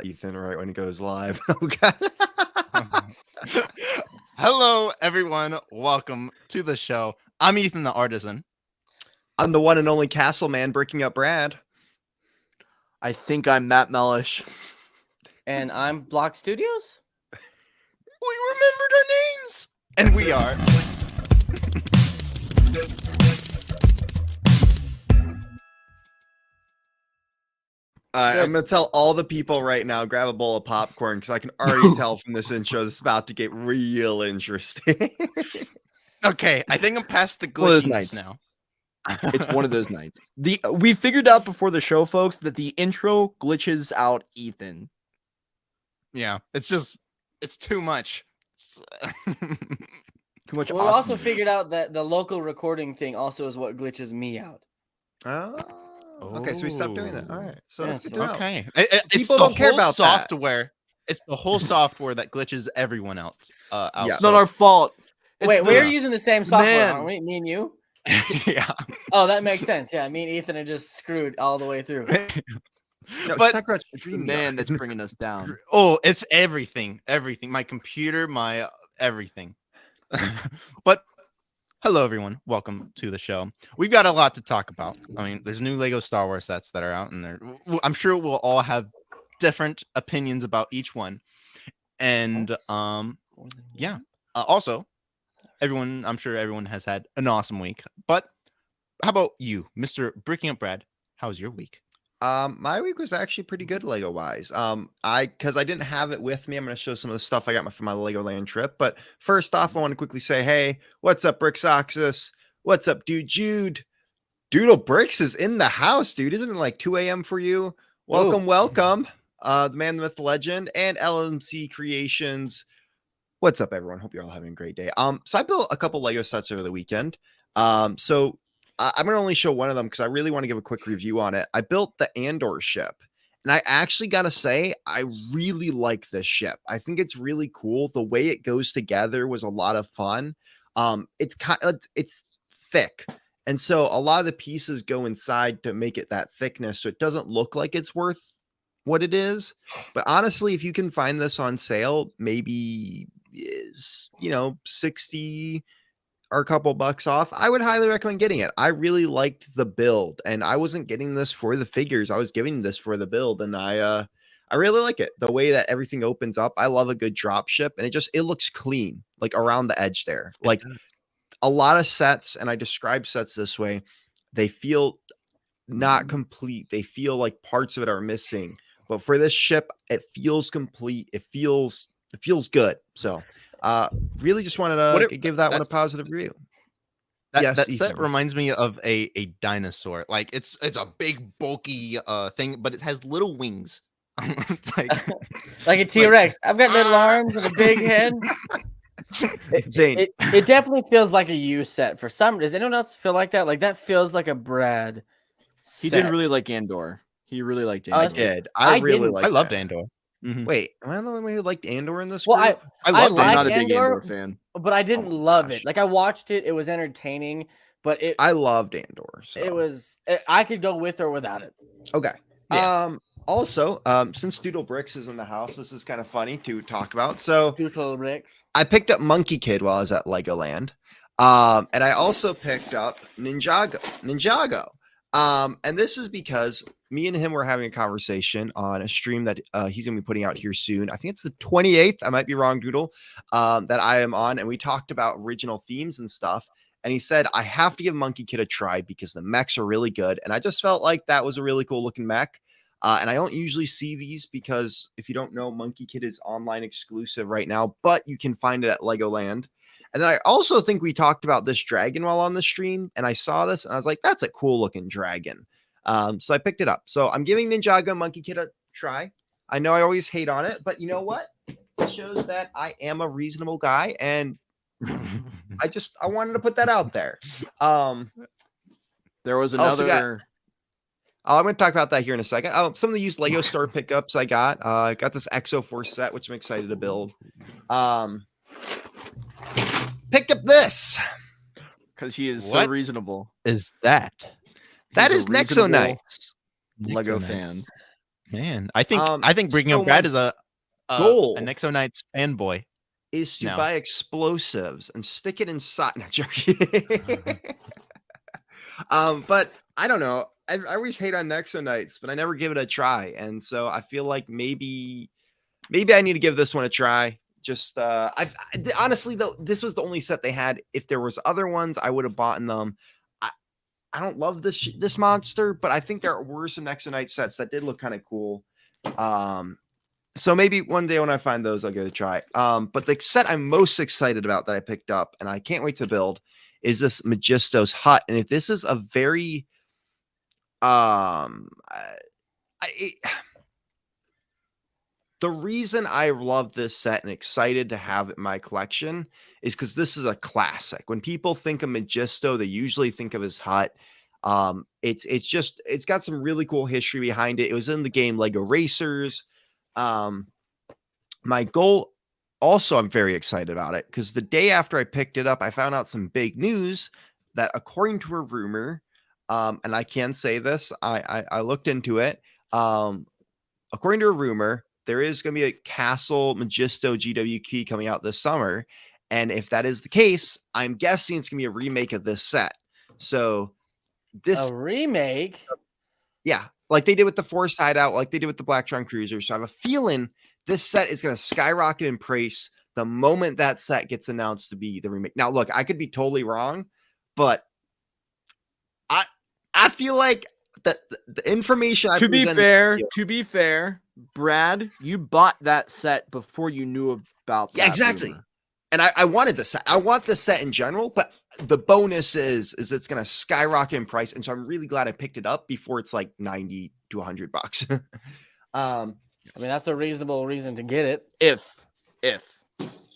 Ethan right when he goes live. Okay. Hello, everyone. Welcome to the show. I'm Ethan the Artisan. I'm the one and only Castle Man, BrickingUpBrad. I think I'm Matt Mellish. And I'm Block.studios. We remembered our names, and we are. I'm going to tell all the people right now, grab a bowl of popcorn, because I can already tell from this intro this is about to get real interesting. Okay, I think I'm past the One of those glitchiness nights. now. It's one of those nights. We figured out before the show, folks, that the intro glitches out Ethan. Yeah, it's too much. Too much. We awesome. also figured out that the local recording thing also is what glitches me out. Okay, so we stopped doing that. All right. So that's good to know. Okay. It's People the don't care whole about that. software. It's the whole software that glitches everyone else. Yeah. It's not our fault. It's Wait, the- we're using the same software, Man. aren't we? Me and you? Yeah. Oh, that makes sense. Yeah, me and Ethan are just screwed all the way through. No, But- talk about It's the man that's bringing us down. Oh, it's everything. Everything. My computer, my everything. But hello, everyone. Welcome to the show. We've got a lot to talk about. I mean, there's new Lego Star Wars sets that are out, and I'm sure we'll all have different opinions about each one. And Sets? yeah. Also, I'm sure everyone has had an awesome week. But how about you, Mr. BrickingUpBrad? How was your week? My week was actually pretty good Lego wise. Because I didn't have it with me, I'm going to show some of the stuff I got from my Legoland trip. But first off, I want to quickly say, hey, what's up, Bricksoxus? What's up, dude? Jude. Doodle Bricks is in the house, dude. Isn't it like 2 a.m. for you? Welcome, welcome. The man, the myth, the legend, and LMC Creations. What's up, everyone? Hope you're all having a great day. So I built a couple Lego sets over the weekend. So I'm going to only show one of them because I really want to give a quick review on it. I built the Endor ship, and I actually got to say, I really like this ship. I think it's really cool. The way it goes together was a lot of fun. It's thick. And so a lot of the pieces go inside to make it that thickness. So it doesn't look like it's worth what it is. But honestly, if you can find this on sale, maybe is 60 or a couple bucks off, I would highly recommend getting it. I really liked the build, and I wasn't getting this for the figures. I was giving this for the build, and I really like it. The way that everything opens up. I love a good drop ship, and it looks clean, like around the edge there. Like a lot of sets, and I describe sets this way, they feel not complete. They feel like parts of it are missing. But for this ship, it feels complete. It feels good. So really just wanted to give that one a positive review. That set Ethan. reminds me of a dinosaur. Like it's a big bulky thing, but it has little wings. It's like a T-Rex. I've got little arms and a big head. Zane. It definitely feels like a U set for some. Does anyone else feel like that? Like that feels like a Brad He set. did really like Andor. He really liked Oh, Andor. I did. I really didn't. liked I loved that. Andor. Mhm. Wait, am I the only one who liked Andor in this Well, group? I I loved I'm like not a big Endor, Andor fan. but I didn't Oh, love gosh. it. Like I watched it, it was entertaining, but I loved Andor. So. it was. I could go with or without it. Okay. Yeah. Also, since Doodle Bricks is in the house, this is kind of funny to talk about. So Doodle Bricks. I picked up Monkey Kid while I was at Legoland. And I also picked up Ninjago. And this is because me and him were having a conversation on a stream that he's gonna be putting out here soon. I think it's the 28th. I might be wrong, Doodle. That I am on, and we talked about original themes and stuff. And he said, I have to give Monkey Kid a try because the mechs are really good. And I just felt like that was a really cool looking mech. And I don't usually see these because if you don't know, Monkey Kid is online exclusive right now, but you can find it at Legoland. And then I also think we talked about this dragon while on the stream, and I saw this and I was like, that's a cool looking dragon. So I picked it up. So I'm giving Ninjago and Monkey Kid a try. I know I always hate on it, but you know what? It shows that I am a reasonable guy, and I wanted to put that out there. There was Also another. I'm going to talk about that here in a second. Some of the used Lego store pickups I got. I got this Exo4 set, which I'm excited to build. Picked up this. Because he is What so reasonable. Is that? That He's is a reasonable Nexonites. Lego Nexonites. fan. Man, I think Breaking so Up Brad my is a goal an Exo Knights fanboy. is to No. buy explosives and stick it inside. Not joking. But I don't know. I always hate on Nexo Knights, but I never give it a try. And so I feel like maybe I need to give this one a try. Just honestly though, this was the only set they had. If there was other ones, I would have bought them. I don't love this monster, but I think there were some Nexo Knight sets that did look kind of cool. So maybe one day when I find those, I'll give it a try. But the set I'm most excited about that I picked up and I can't wait to build is this Magisto's hut. And if this is a very the reason I love this set and excited to have it in my collection is because this is a classic. When people think of Magisto, they usually think of his hut. It's got some really cool history behind it. It was in the game Lego Racers. My goal also, I'm very excited about it because the day after I picked it up, I found out some big news that according to a rumor, and I can say this, I looked into it. According to a rumor, there is going to be a Castle Magisto GW key coming out this summer. And if that is the case, I'm guessing it's going to be a remake of this set. So this A remake? yeah, like they did with the Force Hideout, like they did with the Blacktron Cruiser. So I have a feeling this set is going to skyrocket in price the moment that set gets announced to be the remake. Now, look, I could be totally wrong, but I feel like the information I To be presented fair, Brad, you bought that set before you knew about that. Yeah, exactly. rumor. And I wanted the set. I want the set in general, but the bonus is it's going to skyrocket in price. And so I'm really glad I picked it up before it's like 90 to $100. I mean, that's a reasonable reason to get it. If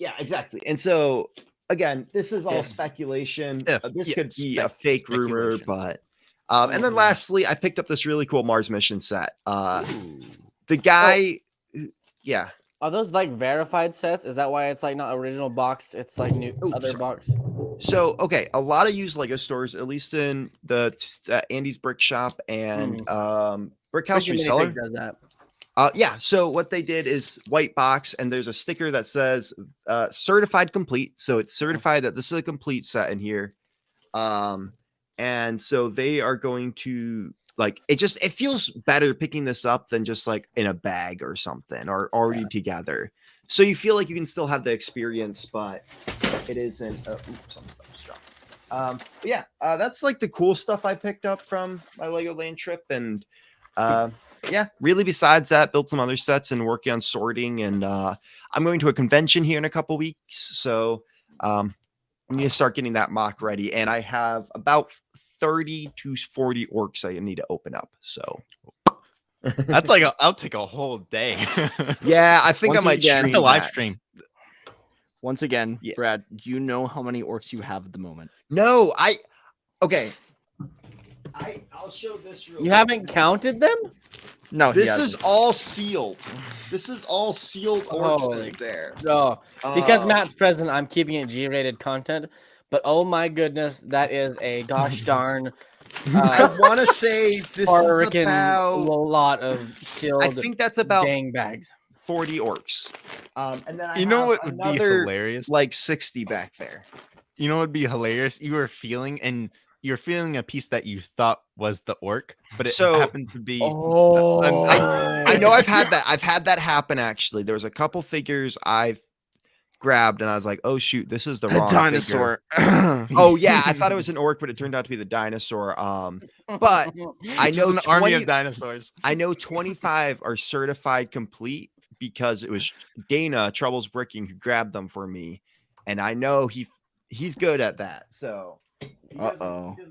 Yeah, exactly. And so again, this is all Yeah. speculation. If, This yeah, could be a fake rumor, speculations. but and then lastly, I picked up this really cool Mars mission set. The guy, yeah. Are those like verified sets? Is that why it's like not original box? It's like new other sorry. box. So okay, a lot of used Lego stores, at least in the Andy's Brick Shop and Brick House Christian Reseller. Minifigs does that. Yeah, so what they did is white box, and there's a sticker that says certified complete. So it's certified that this is a complete set in here. And so they are going to like it feels better picking this up than just like in a bag or something or already together. So you feel like you can still have the experience, but it isn't. Some stuff's dropped. But yeah, that's like the cool stuff I picked up from my Legoland trip, and yeah, really besides that, built some other sets and working on sorting. And I'm going to a convention here in a couple weeks, so I need to start getting that mock ready. And I have about 30 to 40 orcs I need to open up. So That's like I'll take a whole day. yeah, I think Once I might again, stream It's a live that. stream. once again, Yeah. Brad, do you know how many orcs you have at the moment? No, okay. I'll show this real You quick. haven't counted them? No, he This is hasn't. all sealed. This is all sealed orcs Holy in there. Oh, because Uh, Matt's present, I'm keeping it G-rated content. But oh my goodness, that is a gosh darn I want to say this is freaking about. lot of sealed I think that's about dang bags. 40 orcs. And then I You know have what would be another, hilarious? like 60 back there. You know what would be hilarious? You were feeling a piece that you thought was the orc, but it So- happened to be Oh, I know I've had that. I've had that happen actually. There was a couple figures I've grabbed and I was like, oh shoot, this is the wrong dinosaur. figure. Oh yeah, I thought it was an orc, but it turned out to be the dinosaur. But I Just know an army 20 of dinosaurs. I know 25 are certified complete because it was Dana Troubles Bricking who grabbed them for me, and I know he's good at that. So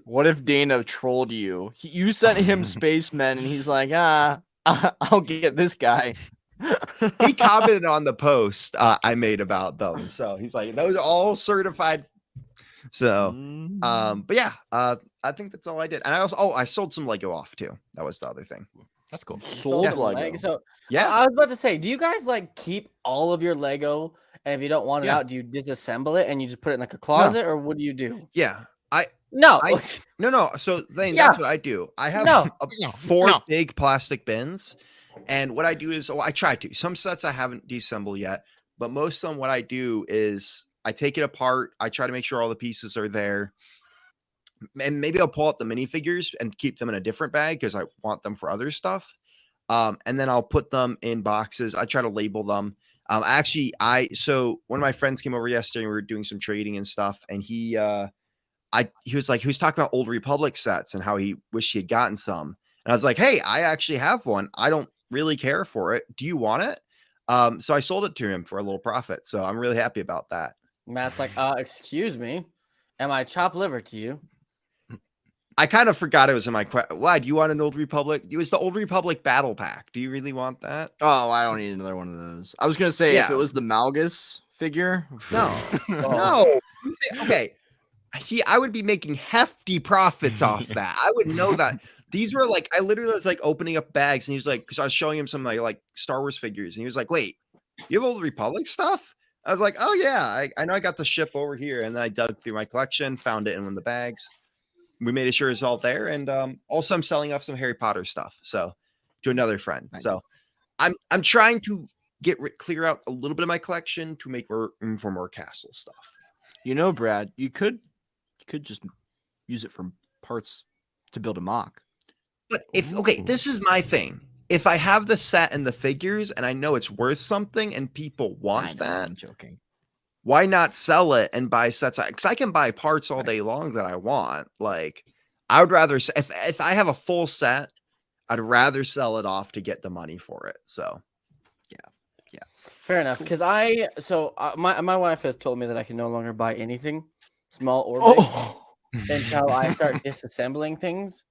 What if Dana trolled you? You sent him spacemen, and he's like, I'll get this guy. he commented on the post I made about them. So he's like, those are all certified. So, but yeah, I think that's all I did. And I also, I sold some Lego off too. That was the other thing. That's cool. Sold Yeah. Lego. So Yeah. I was about to say, do you guys like keep all of your Lego, and if you don't want it Yeah. out, do you disassemble it and you just put it in like a closet, or what do you do? Yeah. No, No. So Zane, Yeah. that's what I do. I have No. four No. big plastic bins. And what I do is, I try to. Some sets I haven't deassembled yet, but most of them, what I do is I take it apart. I try to make sure all the pieces are there. And maybe I'll pull out the minifigures and keep them in a different bag because I want them for other stuff. And then I'll put them in boxes. I try to label them. So one of my friends came over yesterday and we were doing some trading and stuff. And he was talking about Old Republic sets and how he wished he had gotten some. And I was like, hey, I actually have one. I don't really care for it. Do you want it? So I sold it to him for a little profit. So I'm really happy about that. Matt's like, excuse me, am I chopped liver to you? I kind of forgot it was in my question. Why do you want an Old Republic? It was the Old Republic Battle Pack. Do you really want that? Oh, I don't need another one of those. I was gonna say if it was the Malgus figure. No, no. Okay, I would be making hefty profits off that. I would know that. These were like, I literally was like opening up bags, and he was like, because I was showing him some like Star Wars figures, and he was like, "Wait, you have Old Republic stuff?" I was like, "Oh yeah, I know I got the ship over here," and then I dug through my collection, found it in one of the bags. We made sure it's all there, and also I'm selling off some Harry Potter stuff, so to another friend. Nice. So I'm trying to clear out a little bit of my collection to make room for more castle stuff. You know, Brad, you could just use it for parts to build a mock. But this is my thing. If I have the set and the figures, and I know it's worth something, and people want that, I'm joking. Why not sell it and buy sets? Because I can buy parts all day long that I want. Like, I would rather, if I have a full set, I'd rather sell it off to get the money for it. So, yeah. Fair enough. Because my wife has told me that I can no longer buy anything, small or big, until I start disassembling things.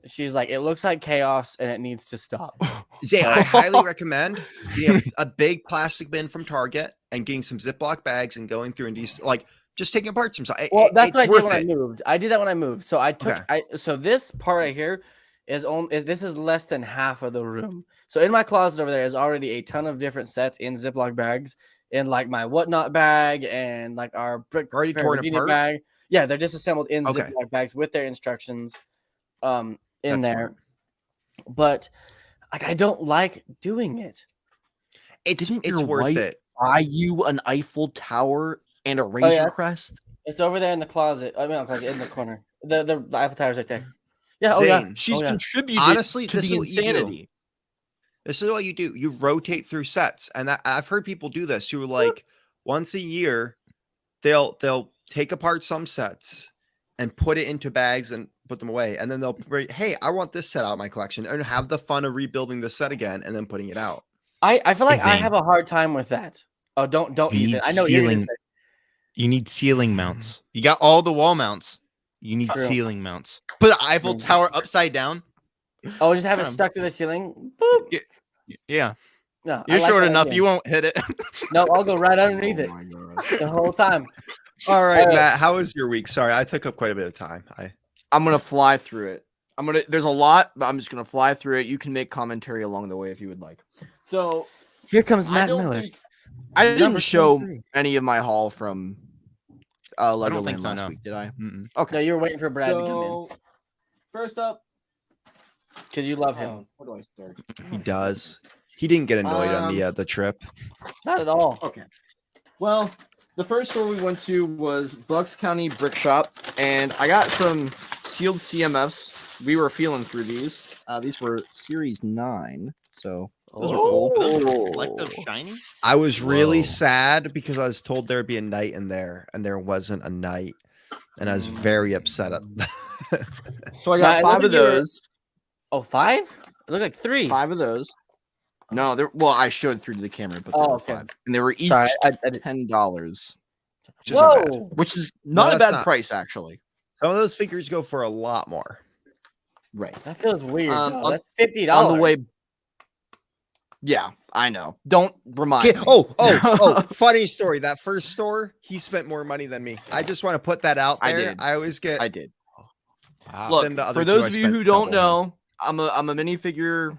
She's like, it looks like chaos and it needs to stop. Zay, I highly recommend getting a big plastic bin from Target and getting some Ziploc bags and going through and just taking apart some stuff. Well, that's what I did when I moved. I did that when I moved. So I took, so this part right here is this is less than half of the room. So in my closet over there is already a ton of different sets in Ziploc bags, in like my whatnot bag and like our brick already torn apart bag. Yeah, they're disassembled in Ziploc bags with their instructions. In that's there, smart. But like I don't like doing it. It's worth it. Buy you an Eiffel Tower and a Razor Crest. It's over there in the closet. I mean, not closet, in the corner. The Eiffel Tower's right there. Yeah. Zane, she's contributed. Honestly, to the insanity. This is what you do. You rotate through sets, and I've heard people do this. Who like once a year, they'll take apart some sets and put it into bags and put them away, and then they'll hey, I want this set out of my collection, and have the fun of rebuilding the set again and then putting it out. I feel like I have a hard time with that. Oh, don't use it. I know you need ceiling mounts. You got all the wall mounts. You need ceiling mounts. Put the Eiffel Tower upside down. Oh, just have it stuck to the ceiling. Boop. Yeah. No, you're short enough. You won't hit it. No, I'll go right underneath it the whole time. All right, Matt. How was your week? Sorry, I took up quite a bit of time. I'm gonna fly through it. There's a lot, but I'm just gonna fly through it. You can make commentary along the way if you would like. So here comes Matt Mellish. I didn't show any of my haul from Legoland last week, did I? Okay. No, you were waiting for Brad to come in. First up, because you love him. Where do I start? He does. He didn't get annoyed on the trip. Not at all. Okay. Well, the first store we went to was Bucks County Brick Shop, and I got some sealed CMFs. We were feeling through these. These were Series 9, so those are cool. Those are reflective shiny? I was really sad because I was told there'd be a knight in there, and there wasn't a knight, and I was very upset at So I got 5 of those. Oh, 5? It looked like 3. 5 of those. No, I showed through to the camera, but there were 5. And they were each $10. Which is not a bad price, actually. Some of those figures go for a lot more. Right. That feels weird. That's $50 on the way. Yeah, I know. Don't remind me. Oh, funny story. That first store, he spent more money than me. I just want to put that out there. I did. Wow. Look, for those of you who don't know, I'm a minifigure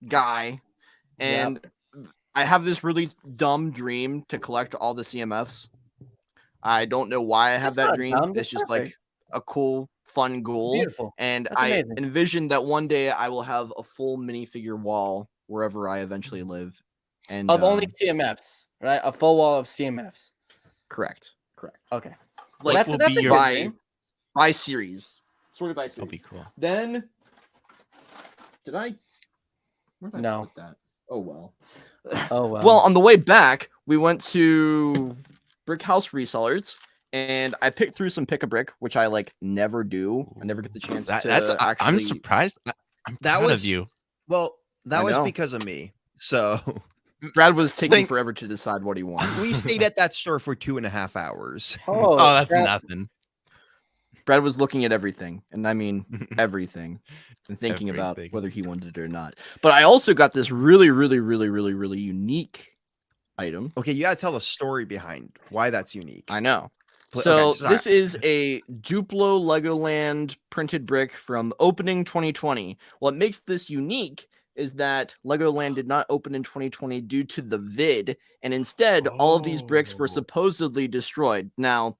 guy, and I have this really dumb dream to collect all the CMFs. I don't know why I have that dream. It's just like a cool, fun goal. Beautiful. And I envision that one day I will have a full minifigure wall wherever I eventually live. And of only CMFs, right? A full wall of CMFs. Correct. Okay. Like, that's a good dream. by series. Sorted by series. That'll be cool. Then where did I No. put that? Oh well. Oh well. Well, on the way back, we went to Brick House Resellers, and I picked through some Pick-a-Brick, which I like never do. I never get the chance to actually. I'm surprised. I'm proud of you. Well, that I was know. because of me. So Brad was taking forever to decide what he wanted. we stayed at that store for 2.5 hours. Oh, that's nothing. Brad was looking at everything, and I mean everything, and thinking about Everything. whether he wanted it or not. But I also got this really, really, really, really, really unique item. Okay, you gotta tell the story behind why that's unique. I know. Okay, So sorry. this is a Duplo Legoland printed brick from opening 2020. What makes this unique is that Legoland did not open in 2020 due to the vid, and instead all of these bricks were supposedly destroyed. Now,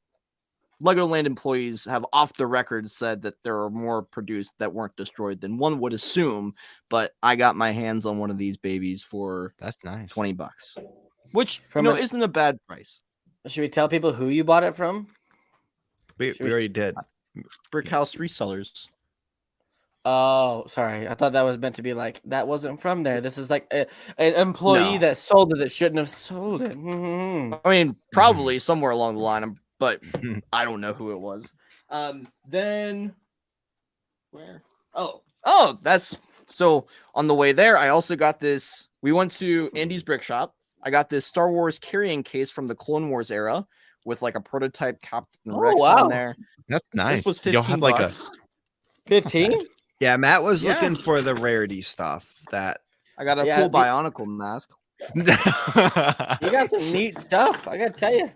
Legoland employees have off the record said that there are more produced that weren't destroyed than one would assume, but I got my hands on one of these babies for That's nice. $20, which From isn't a bad price. Should we tell people who you bought it from? We already did. Brick House Resellers. Oh, sorry. I thought that was meant to be like that wasn't from there. This is like an employee that sold it that shouldn't have sold it. I mean, probably somewhere along the line, but I don't know who it was. Then where? Oh, that's so on the way there. I also got this. We went to Andy's Brick Shop. I got this Star Wars carrying case from the Clone Wars era with like a prototype Captain Rex on there. That's nice. This was You'll 15 have like bucks. 15? Yeah, Matt was looking for the rarity stuff. That I got a cool Bionicle mask. You got some neat stuff, I gotta tell you.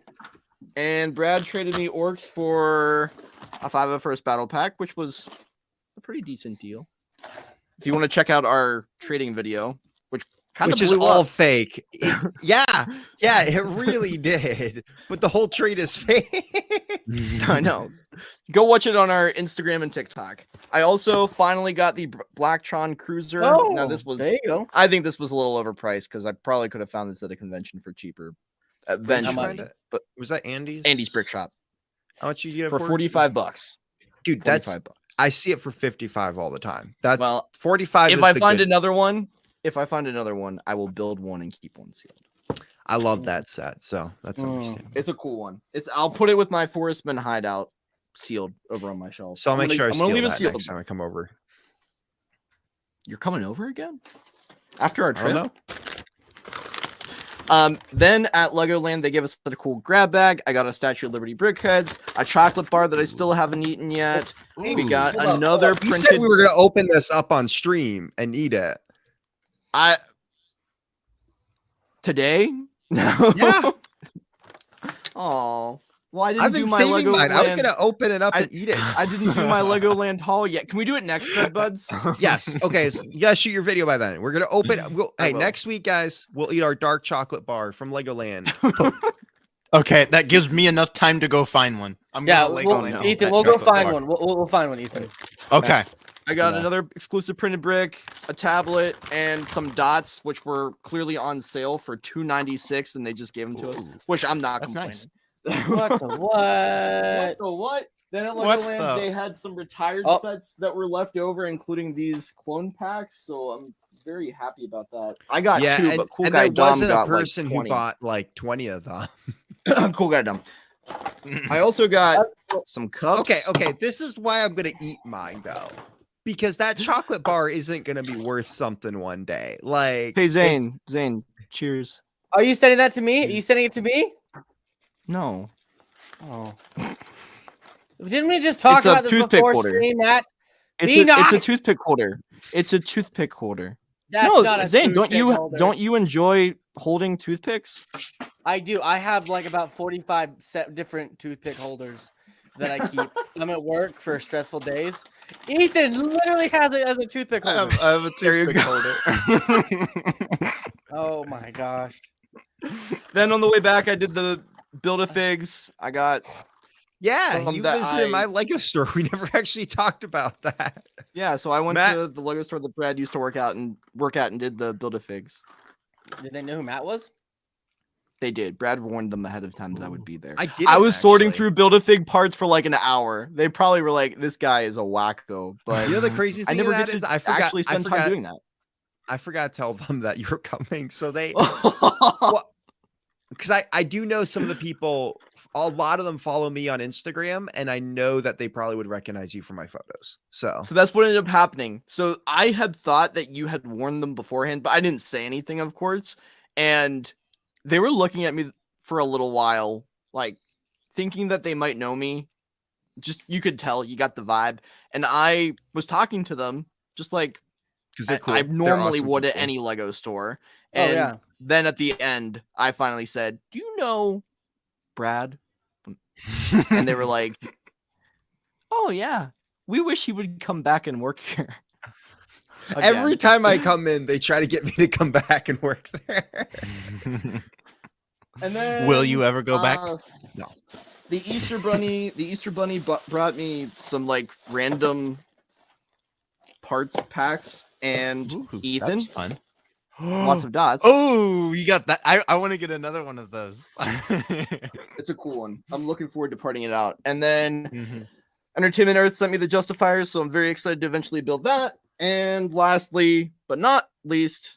And Brad traded me orcs for a 501st battle pack, which was a pretty decent deal. If you want to check out our trading video, which is all fake. Yeah, it really did. But the whole trade is fake. I know. Go watch it on our Instagram and TikTok. I also finally got the Blacktron Cruiser. Oh, now this was. There you go. I think this was a little overpriced because I probably could have found this at a convention for cheaper. Eventually, but was that Andy's? Andy's Brick Shop. How much you get it for $45? Dude, that's $45. I see it for 55 all the time. That's 45. If I find another one, I will build one and keep one sealed. I love that set, so that's understandable. It's a cool one. I'll put it with my Forestman hideout sealed over on my shelf. So I'll make sure I'm gonna leave it sealed next time I come over. You're coming over again after our trip? I don't know. Then at Legoland, they gave us a cool grab bag. I got a Statue of Liberty brickheads, a chocolate bar that I still haven't eaten yet. We got another printed. You said we were gonna open this up on stream and eat it. Today? No. Yeah. Oh. Well, I didn't I've been do my saving Lego mine. Land. I was gonna open it up and eat it. I didn't do my Legoland haul yet. Can we do it next, Bed Buds? Yes. Okay. So you gotta shoot your video by then. We're gonna open. Hey, next week, guys, we'll eat our dark chocolate bar from Legoland. Okay, that gives me enough time to go find one. Ethan, we'll go find one. We'll find one, Ethan. Okay. I got another exclusive printed brick, a tablet, and some dots, which were clearly on sale for $2.96, and they just gave them to us, which I'm not complaining. Nice. What the what? What the what? Then at Legoland, they had some retired sets that were left over, including these clone packs. So I'm very happy about that. I got two, but cool guy Dom got a person like 20. who bought like 20 of them. Cool guy Dom. I also got some cups. Okay. This is why I'm gonna eat mine though, because that chocolate bar isn't gonna be worth something one day. Like, hey Zane, cheers. Are you sending that to me? Are you sending it to me? No. Oh. Didn't we just talk about this before stream, Matt? It's a toothpick holder. It's a toothpick holder. That's not a Zane, don't you enjoy holding toothpicks? I do. I have like about 45 different toothpick holders that I keep. I'm at work for stressful days. Ethan literally has it as a toothpick holder. I have a toothpick holder. Oh my gosh. Then on the way back, I did the Build-A-Figs. I got Yeah, you visited my Lego store. We never actually talked about that. Yeah, so I went to the Lego store that Brad used to work at and did the Build-A-Figs. Did they know who Matt was? They did. Brad warned them ahead of time that I would be there. I was sorting through Build-A-Fig parts for like an hour. They probably were like, "This guy is a wacko." But you know the crazy thing I never of that get is to I forgot, actually spend time doing that. I forgot to tell them that you were coming, so they. Well, because I do know some of the people. A lot of them follow me on Instagram, and I know that they probably would recognize you from my photos. So that's what ended up happening. So I had thought that you had warned them beforehand, but I didn't say anything, of course. And they were looking at me for a little while, like thinking that they might know me. Just you could tell, you got the vibe. And I was talking to them just like cool. I normally would at any Lego store. And then at the end, I finally said, "Do you know Brad?" And they were like, "Oh yeah, we wish he would come back and work here." Every time I come in, they try to get me to come back and work there. And then, will you ever go back? No. The Easter Bunny brought me some like random parts packs, and Ethan, that's fun. Lots of dots. Oh, you got that. I want to get another one of those. It's a cool one. I'm looking forward to parting it out. And then Entertainment Earth sent me the Justifiers, so I'm very excited to eventually build that. And lastly, but not least,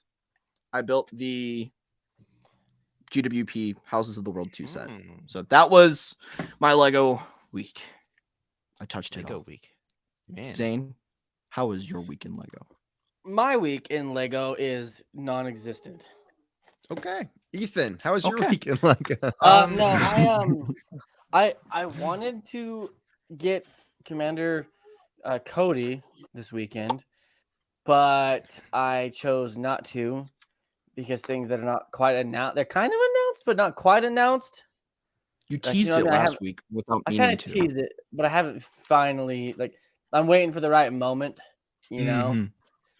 I built the GWP Houses of the World 2 set. So that was my Lego week. I touched it. Lego week. Man. Zane, how was your week in Lego? My week in Lego is non-existent. Okay, Ethan, how was your week in Lego? No, I wanted to get Commander Cody this weekend, but I chose not to because things that are not quite announced. They're kind of announced, but not quite announced. You teased it last week without meaning to. I kind of teased it, but I haven't finally. I'm waiting for the right moment. You know.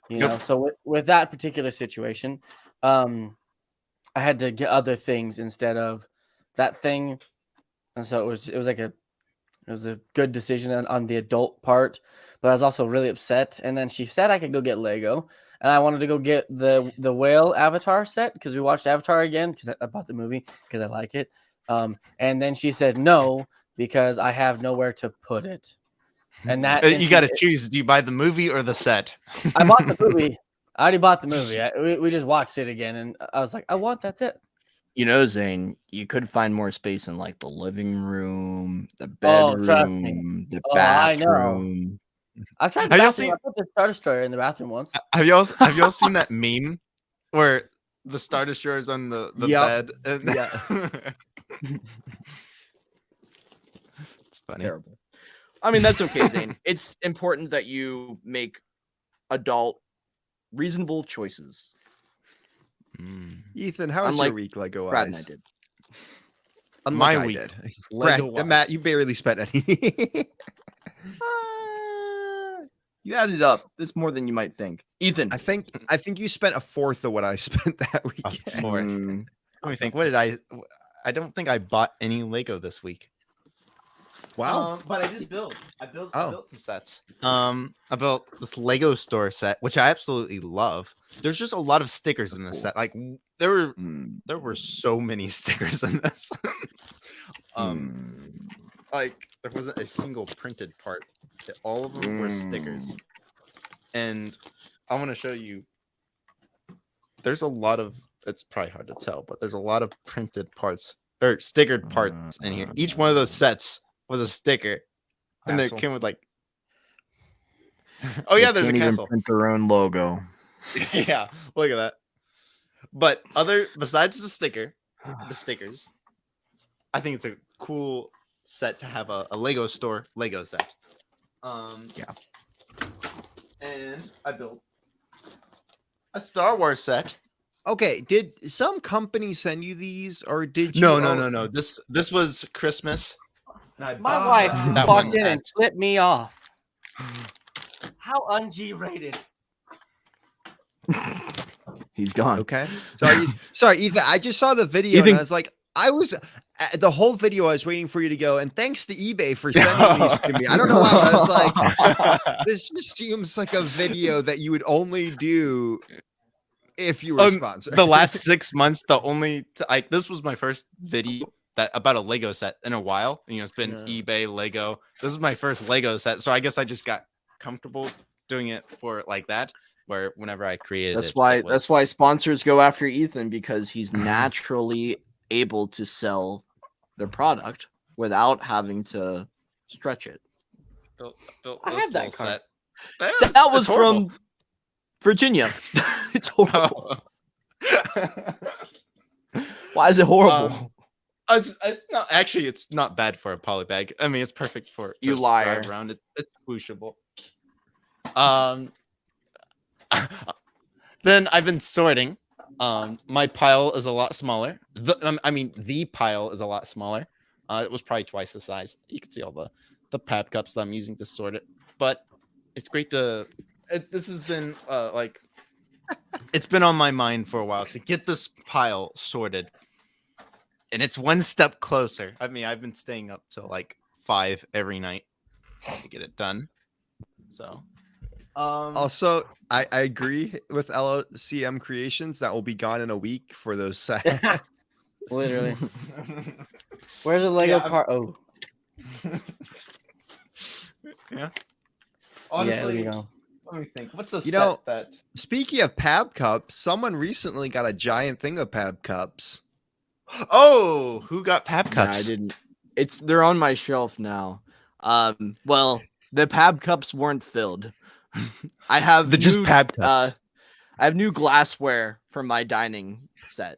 You know, so with that particular situation, I had to get other things instead of that thing, and so it was a good decision on the adult part, but I was also really upset. And then she said I could go get Lego, and I wanted to go get the whale Avatar set because we watched Avatar again because I bought the movie because I like it. And then she said no because I have nowhere to put it. And that you got to choose. Do you buy the movie or the set? I bought the movie. I already bought the movie. We just watched it again, and I was like, that's it. You know, Zane, you could find more space in like the living room, the bedroom, the bathroom. I've tried the bathroom. I put the Star Destroyer in the bathroom once. Have y'all seen that meme where the Star Destroyer is on the bed? And it's funny. Terrible. I mean, that's okay, Zane. It's important that you make adult, reasonable choices. Ethan, how was your week, Lego-wise? Brad and I did. Unlike my week, Brad, Matt, you barely spent any. You added up. It's more than you might think. Ethan, I think you spent a fourth of what I spent that weekend. Let me think. What did I don't think I bought any Lego this week. Wow. But I did build. I built some sets. I built this Lego store set, which I absolutely love. There's just a lot of stickers in this set. Like there were so many stickers in this. Like there wasn't a single printed part. All of them were stickers. And I want to show you. There's a lot of. It's probably hard to tell, but there's a lot of printed parts or stickered parts in here. Each one of those sets was a sticker, and they came with like, oh yeah, there's a castle. Print their own logo. Yeah, look at that. But besides the stickers, I think it's a cool set to have a Lego store Lego set. Yeah, and I built a Star Wars set. Okay, did some company send you these, or did you? No. This was Christmas. My wife walked in and flipped me off. How un-G-rated. He's gone. Okay. Sorry, Ethan. I just saw the video and I was like, the whole video I was waiting for you to go, and thanks to eBay for sending these to me. I don't know why. I was like, this just seems like a video that you would only do if you were sponsored. The last 6 months, this was my first video about a Lego set in a while. You know, it's been eBay, Lego. This is my first Lego set, so I guess I just got comfortable doing it for like that. Where whenever I created, that's why sponsors go after Ethan, because he's naturally able to sell their product without having to stretch it. I had that set. That was from Virginia. It's horrible. Why is it horrible? It's not actually. It's not bad for a poly bag. I mean, it's perfect for you liar. Around it. It's swooshable. Then I've been sorting. My pile is a lot smaller. The pile is a lot smaller. It was probably twice the size. You can see all the pap cups that I'm using to sort it. But it's great to. This has been it's been on my mind for a while to get this pile sorted, and it's one step closer. I mean, I've been staying up till like 5 every night to get it done. So. Also, I agree with LCM Creations. That will be gone in a week for those sets. Literally. Where's the Lego car? Oh. Yeah. Honestly, there you go. Let me think. What's the set that? Speaking of Pab Cups, someone recently got a giant thing of Pab Cups. Oh, who got Pab Cups? I didn't. They're on my shelf now. Well, the Pab Cups weren't filled. I have just Pab Cups. I have new glassware for my dining set.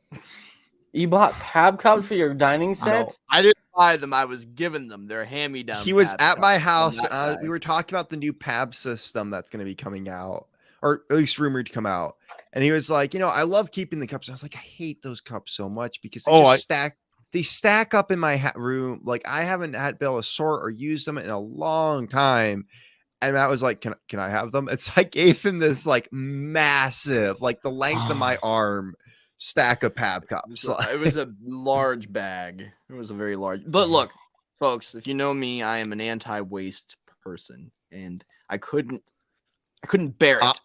You bought Pab Cups for your dining set? I didn't buy them. I was given them. They're hand-me-down. He was at my house. We were talking about the new Pab system that's going to be coming out, or at least rumored to come out. And he was like, I love keeping the cups. I was like, I hate those cups so much because they stack up in my room. Like I haven't been able to sort or use them in a long time. And Matt was like, can I have them? It's like gave him this like massive, like the length of my arm stack of Pab Cups. It was a large bag. It was a very large. But look, folks, if you know me, I am an anti-waste person, and I couldn't bear it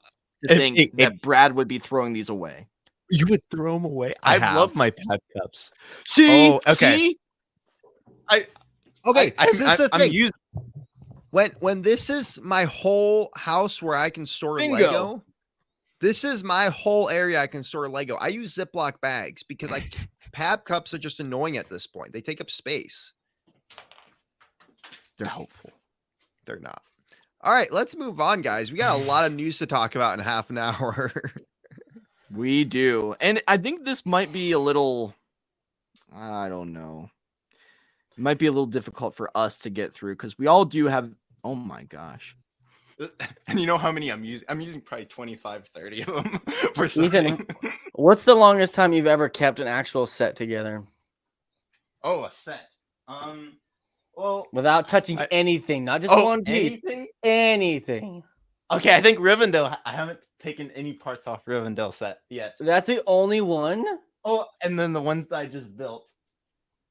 to think that Brad would be throwing these away. You would throw them away? I love my Pab Cups. See? Oh, okay. See? This is the thing. When this is my whole house where I can store Lego, this is my whole area I can store Lego. I use Ziploc bags because Pab Cups are just annoying at this point. They take up space. They're helpful. They're not. All right, let's move on, guys. We got a lot of news to talk about in half an hour. We do. And I think this might be a little, I don't know. It might be a little difficult for us to get through because we all do have, oh my gosh. And you know how many I'm using? I'm using probably 25, 30 of them for something. Ethan, what's the longest time you've ever kept an actual set together? Oh, a set. Well, without touching anything, not just one piece. Anything. Okay, I think Rivendell. I haven't taken any parts off Rivendell set yet. That's the only one? Oh, and then the ones that I just built.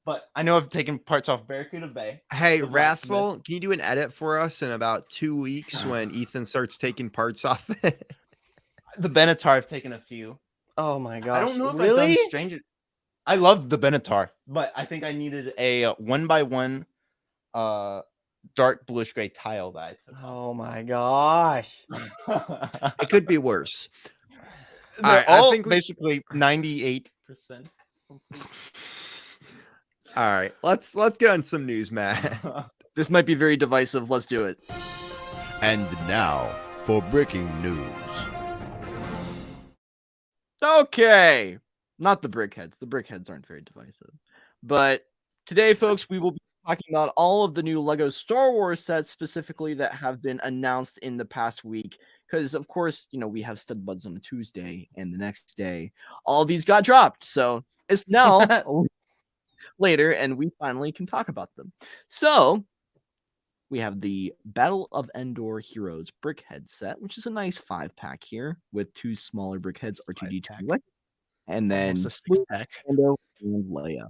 But I know I've taken parts off Barracuda Bay. Hey, Wrathful, can you do an edit for us in about 2 weeks when Ethan starts taking parts off it? The Benatar, I've taken a few. Oh my gosh. I don't know if I've done Stranger. I loved the Benatar, but I think I needed a 1x1 dark bluish gray tile that I took. Oh my gosh. It could be worse. I think basically 98%. All right, let's get on some news, Matt. This might be very divisive. Let's do it. And now for breaking news. Okay. Not the brickheads. The brickheads aren't very divisive. But today, folks, we will be talking about all of the new Lego Star Wars sets specifically that have been announced in the past week. Because, of course, we have Stud Buds on a Tuesday, and the next day, all these got dropped. So it's now later, and we finally can talk about them. So we have the Battle of Endor Heroes Brickhead set, which is a nice 5-pack here with 2 smaller brickheads, R2D2, and then a 6-pack. and Leia.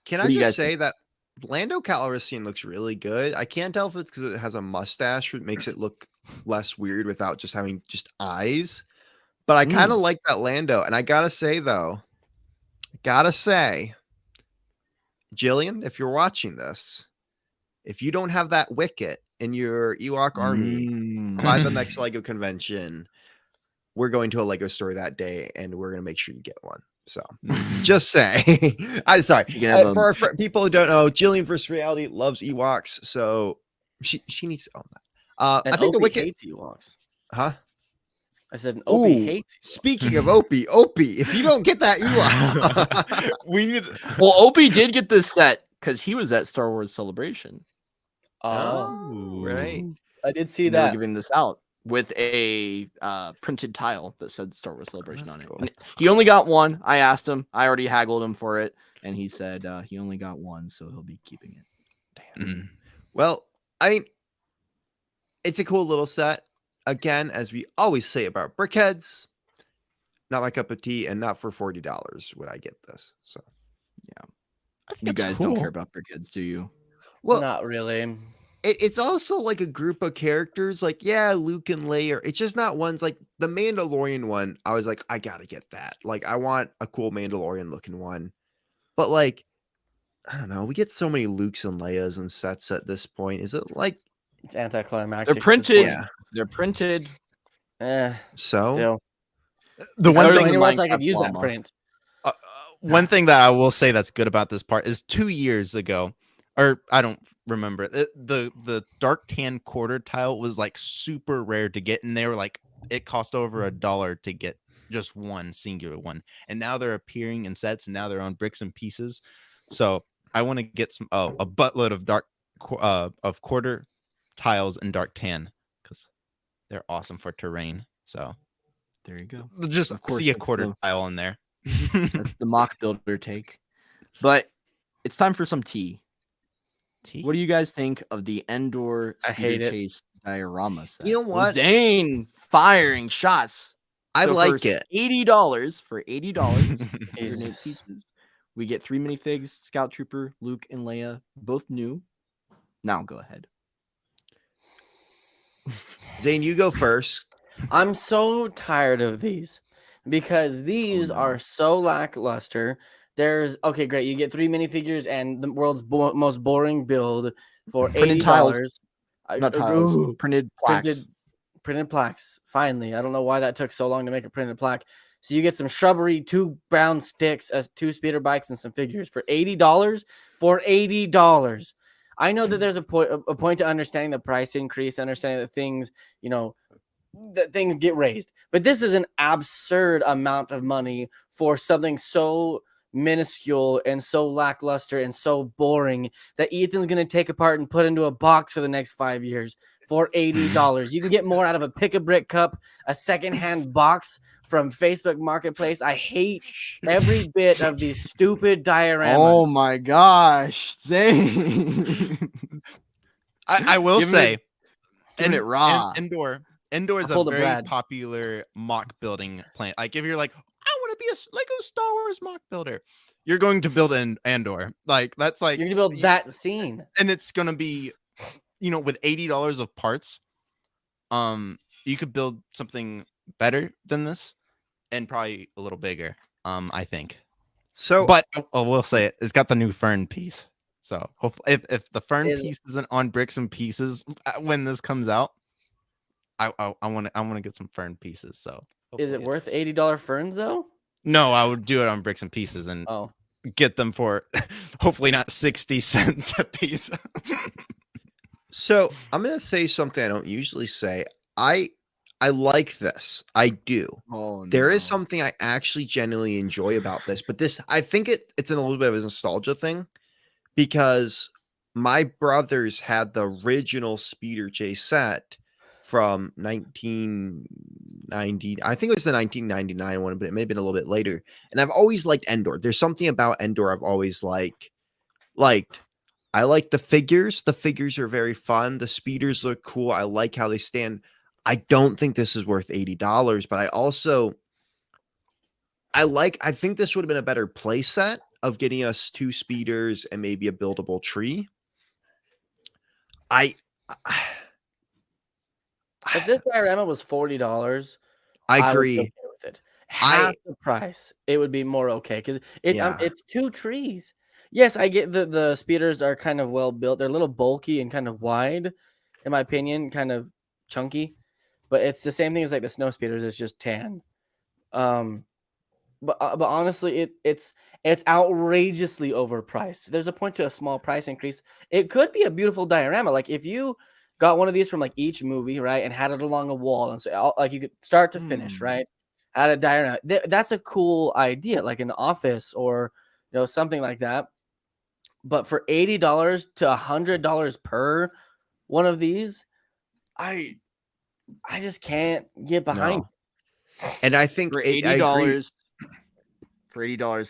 Can I just say that Lando Calrissian looks really good? I can't tell if it's because it has a mustache, which makes it look less weird without just having just eyes. But I kind of like that Lando. And I gotta say, though, Jillian, if you're watching this, if you don't have that Wicket in your Ewok army by the next LEGO convention, we're going to a LEGO store that day, and we're going to make sure you get one. So, just say, I'm sorry. For people who don't know, Jillian vs. Reality loves Ewoks, so she needs to own that. And I think Opie the Wicket hates Ewoks. Huh? I said Opie hates Ewoks. Speaking of Opie, if you don't get that Ewok, we need. Well, Opie did get this set because he was at Star Wars Celebration. Oh, right. I did see They that. were giving this out with a printed tile that said Star Wars Celebration on it. Cool. He only got one. I asked him. I already haggled him for it, and he said he only got one, so he'll be keeping it. Damn. Well, I mean, it's a cool little set. Again, as we always say about Brickheads, not my cup of tea, and not for $40 would I get this. So, yeah, you guys don't care about Brickheads, do you? Well, not really. It's also like a group of characters. Like, yeah, Luke and Leia. It's just not ones like the Mandalorian one. I was like, I gotta get that. Like, I want a cool Mandalorian looking one. But like, I don't know. We get so many Lukes and Leias and sets at this point. Is it like it's anticlimactic? They're printed. Yeah. They're printed. So still. The one thing I could use that print. One thing that I will say that's good about this part is 2 years ago, or I don't remember the dark tan quarter tile was like super rare to get, and they were like it cost over $1 to get just one singular one, and now they're appearing in sets, and now they're on bricks and pieces. So I want to get some a buttload of dark of quarter tiles in dark tan because they're awesome for terrain. So there you go. Just see a quarter tile in there. That's the mock builder take. But it's time for some tea. What do you guys think of the Endor Speeder Chase diorama set? You know what? Zane firing shots. I like it. $80 for $80 pieces. We get 3 minifigs, Scout Trooper, Luke, and Leia, both new. Now go ahead. Zane, you go first. I'm so tired of these because these are so lackluster. There's okay, great. You get 3 minifigures and the world's most boring build for $80. Tiles. Not tiles. Printed plaques. Printed plaques. Finally, I don't know why that took so long to make a printed plaque. So you get some shrubbery, 2 brown sticks, 2 speeder bikes, and some figures for $80. For $80. I know that there's a point to understanding the price increase, understanding that things, that things get raised. But this is an absurd amount of money for something so minuscule and so lackluster and so boring that Ethan's going to take apart and put into a box for the next 5 years for $80. You can get more out of a pick-a-brick cup, a secondhand box from Facebook Marketplace. I hate every bit of these stupid dioramas. Oh my gosh, Zane. I will say, in it raw. Endor is a very popular mock building plan. Like if you're like, I want to be a Lego Star Wars mock builder, you're going to build an Endor. Like that's like you're gonna build that scene, and it's gonna be, with $80 of parts, you could build something better than this, and probably a little bigger. I think. So, but I will say it's got the new Fern piece. So hopefully, if the Fern piece isn't on bricks and pieces when this comes out, I want to get some Fern pieces. So is it worth $80 ferns though? No, I would do it on bricks and pieces and get them for hopefully not 60 cents a piece. So I'm gonna say something I don't usually say. I like this. I do. Oh, no. There is something I actually genuinely enjoy about this, but I think it's a little bit of a nostalgia thing because my brothers had the original Speeder Chase set from 1990. I think it was the 1999 one, but it may have been a little bit later. And I've always liked Endor. There's something about Endor I've always liked. I like the figures. The figures are very fun. The speeders look cool. I like how they stand. I don't think this is worth $80, but I think this would have been a better play set. of getting us 2 speeders and maybe a buildable tree. If this diorama was $40, I I would be agree. okay with it. Half the price, it would be more okay because Yeah. it's 2 trees. Yes, I get the speeders are kind of well built. They're a little bulky and kind of wide, in my opinion, kind of chunky. But it's the same thing as like the snow speeders. It's just tan. But honestly, it's outrageously overpriced. There's a point to a small price increase. It could be a beautiful diorama. Like if you got one of these from like each movie, right, and had it along a wall, and so like you could start to finish, right, at a diorama. That's a cool idea, like an office or something like that. But for $80 to $100 per one of these, I just can't get behind. No. And I think for $80,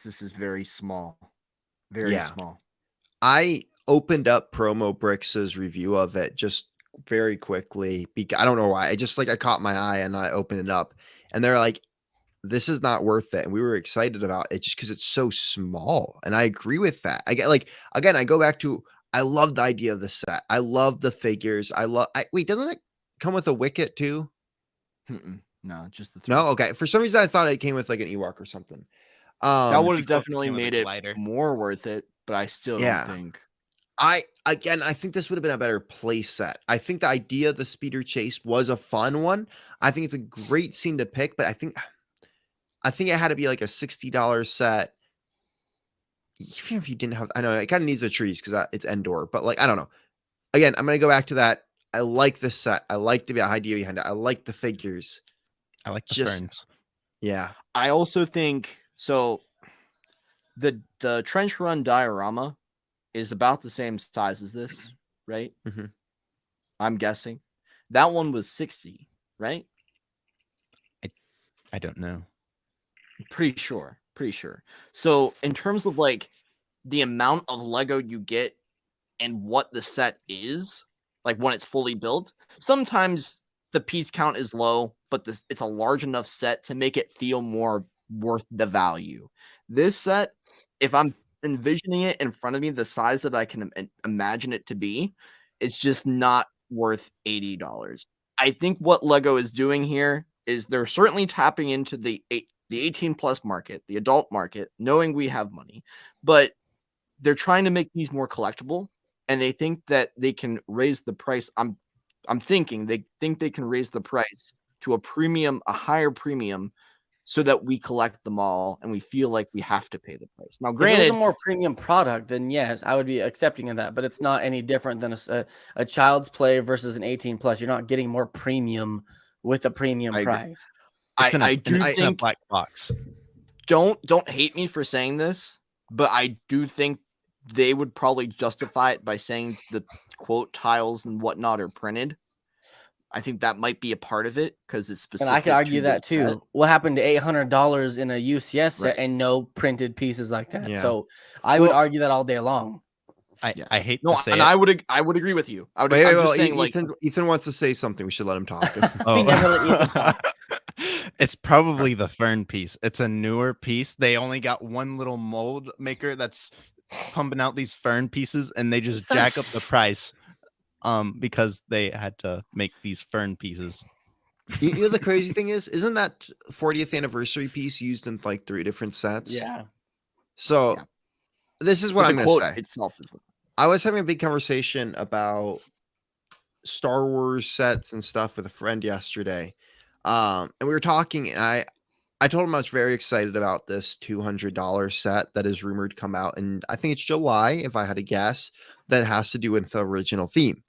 this is very small, very small. I opened up Promo Bricks' review of it just very quickly. I don't know why. I caught my eye and I opened it up, and they're like, "This is not worth it." And we were excited about it just because it's so small. And I agree with that. I get again, I go back to I love the idea of the set. I love the figures. Wait, doesn't it come with a wicket too? No, just the 3. No, okay. For some reason, I thought it came with like an Ewok or something. That would have definitely made it more worth it, but I still don't think. I think this would have been a better play set. I think the idea of the speeder chase was a fun one. I think it's a great scene to pick, but I think it had to be like a $60 set. Even if you didn't have, I know it kind of needs the trees because it's Endor, but like, I don't know. Again, I'm going to go back to that. I like this set. I like the idea behind it. I like the figures. I like the ferns. Yeah. I also think so. The trench run diorama is about the same size as this, right? Mm-hmm. I'm guessing that one was 60, right? I don't know. Pretty sure. So in terms of like the amount of Lego you get and what the set is, like when it's fully built, sometimes the piece count is low, but it's a large enough set to make it feel more worth the value. This set, if I'm envisioning it in front of me, the size that I can imagine it to be, is just not worth $80. I think what Lego is doing here is they're certainly tapping into the 18 plus market, the adult market, knowing we have money, but they're trying to make these more collectible, and they think that they can raise the price. I'm thinking they think they can raise the price to a higher premium, so that we collect them all and we feel like we have to pay the price. Now, granted, if it was a more premium product, then yes, I would be accepting of that. But it's not any different than a Child's Play versus an 18 plus. You're not getting more premium with a premium price. I do think a black box. Don't hate me for saying this, but I do think they would probably justify it by saying the quote tiles and whatnot are printed. I think that might be a part of it because it's specific. And I could argue that too. Set. What happened to $800 in a UCS set and no printed pieces like that? Yeah. So I would argue that all day long. I hate to say it. I would agree with you. I would. Ethan wants to say something. We should let him talk. It's probably the fern piece. It's a newer piece. They only got one little mold maker that's pumping out these fern pieces, and they just jack up the price. Because they had to make these fern pieces. You know the crazy thing isn't that 40th anniversary piece used in like 3 different sets? Yeah. So this is what I'm going to say. Itself is. I was having a big conversation about Star Wars sets and stuff with a friend yesterday, and we were talking. And I told him I was very excited about this $200 set that is rumored to come out, and I think it's July, if I had to guess. That has to do with the original theme.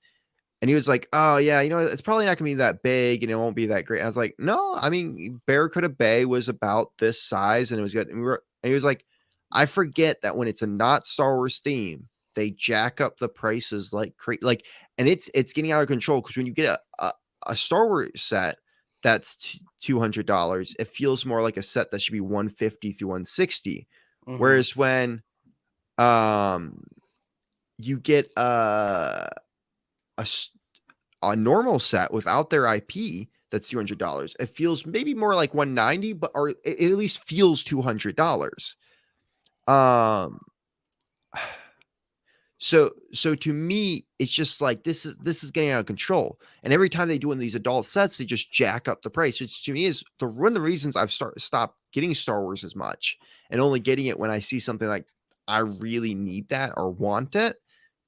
And he was like, "Oh yeah, it's probably not gonna be that big, and it won't be that great." And I was like, "No, I mean, Barracuda Bay was about this size, and it was good." And he was like, "I forget that when it's a not Star Wars theme, they jack up the prices like crazy, and it's getting out of control because when you get a Star Wars set that's $200, it feels more like a set that should be $150 through $160, whereas when you get a normal set without their IP that's $200, it feels maybe more like $190, or it at least feels $200. Um, so to me, it's just like this is getting out of control. And every time they do one of these adult sets, they just jack up the price. Which to me is one of the reasons I've stopped getting Star Wars as much and only getting it when I see something like I really need that or want it,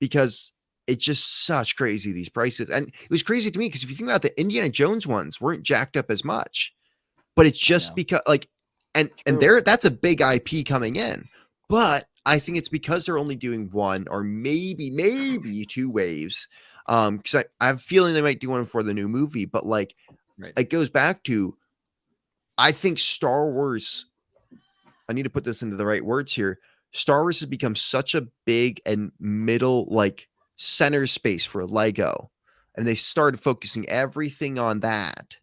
because it's just such crazy these prices. And it was crazy to me because if you think about the Indiana Jones ones weren't jacked up as much, but it's just because like and that's a big IP coming in. But I think it's because they're only doing one or maybe two waves. Because I have a feeling they might do one for the new movie, but like it goes back to I think Star Wars. I need to put this into the right words here. Star Wars has become such a big and middle like center space for Lego, and they started focusing everything on that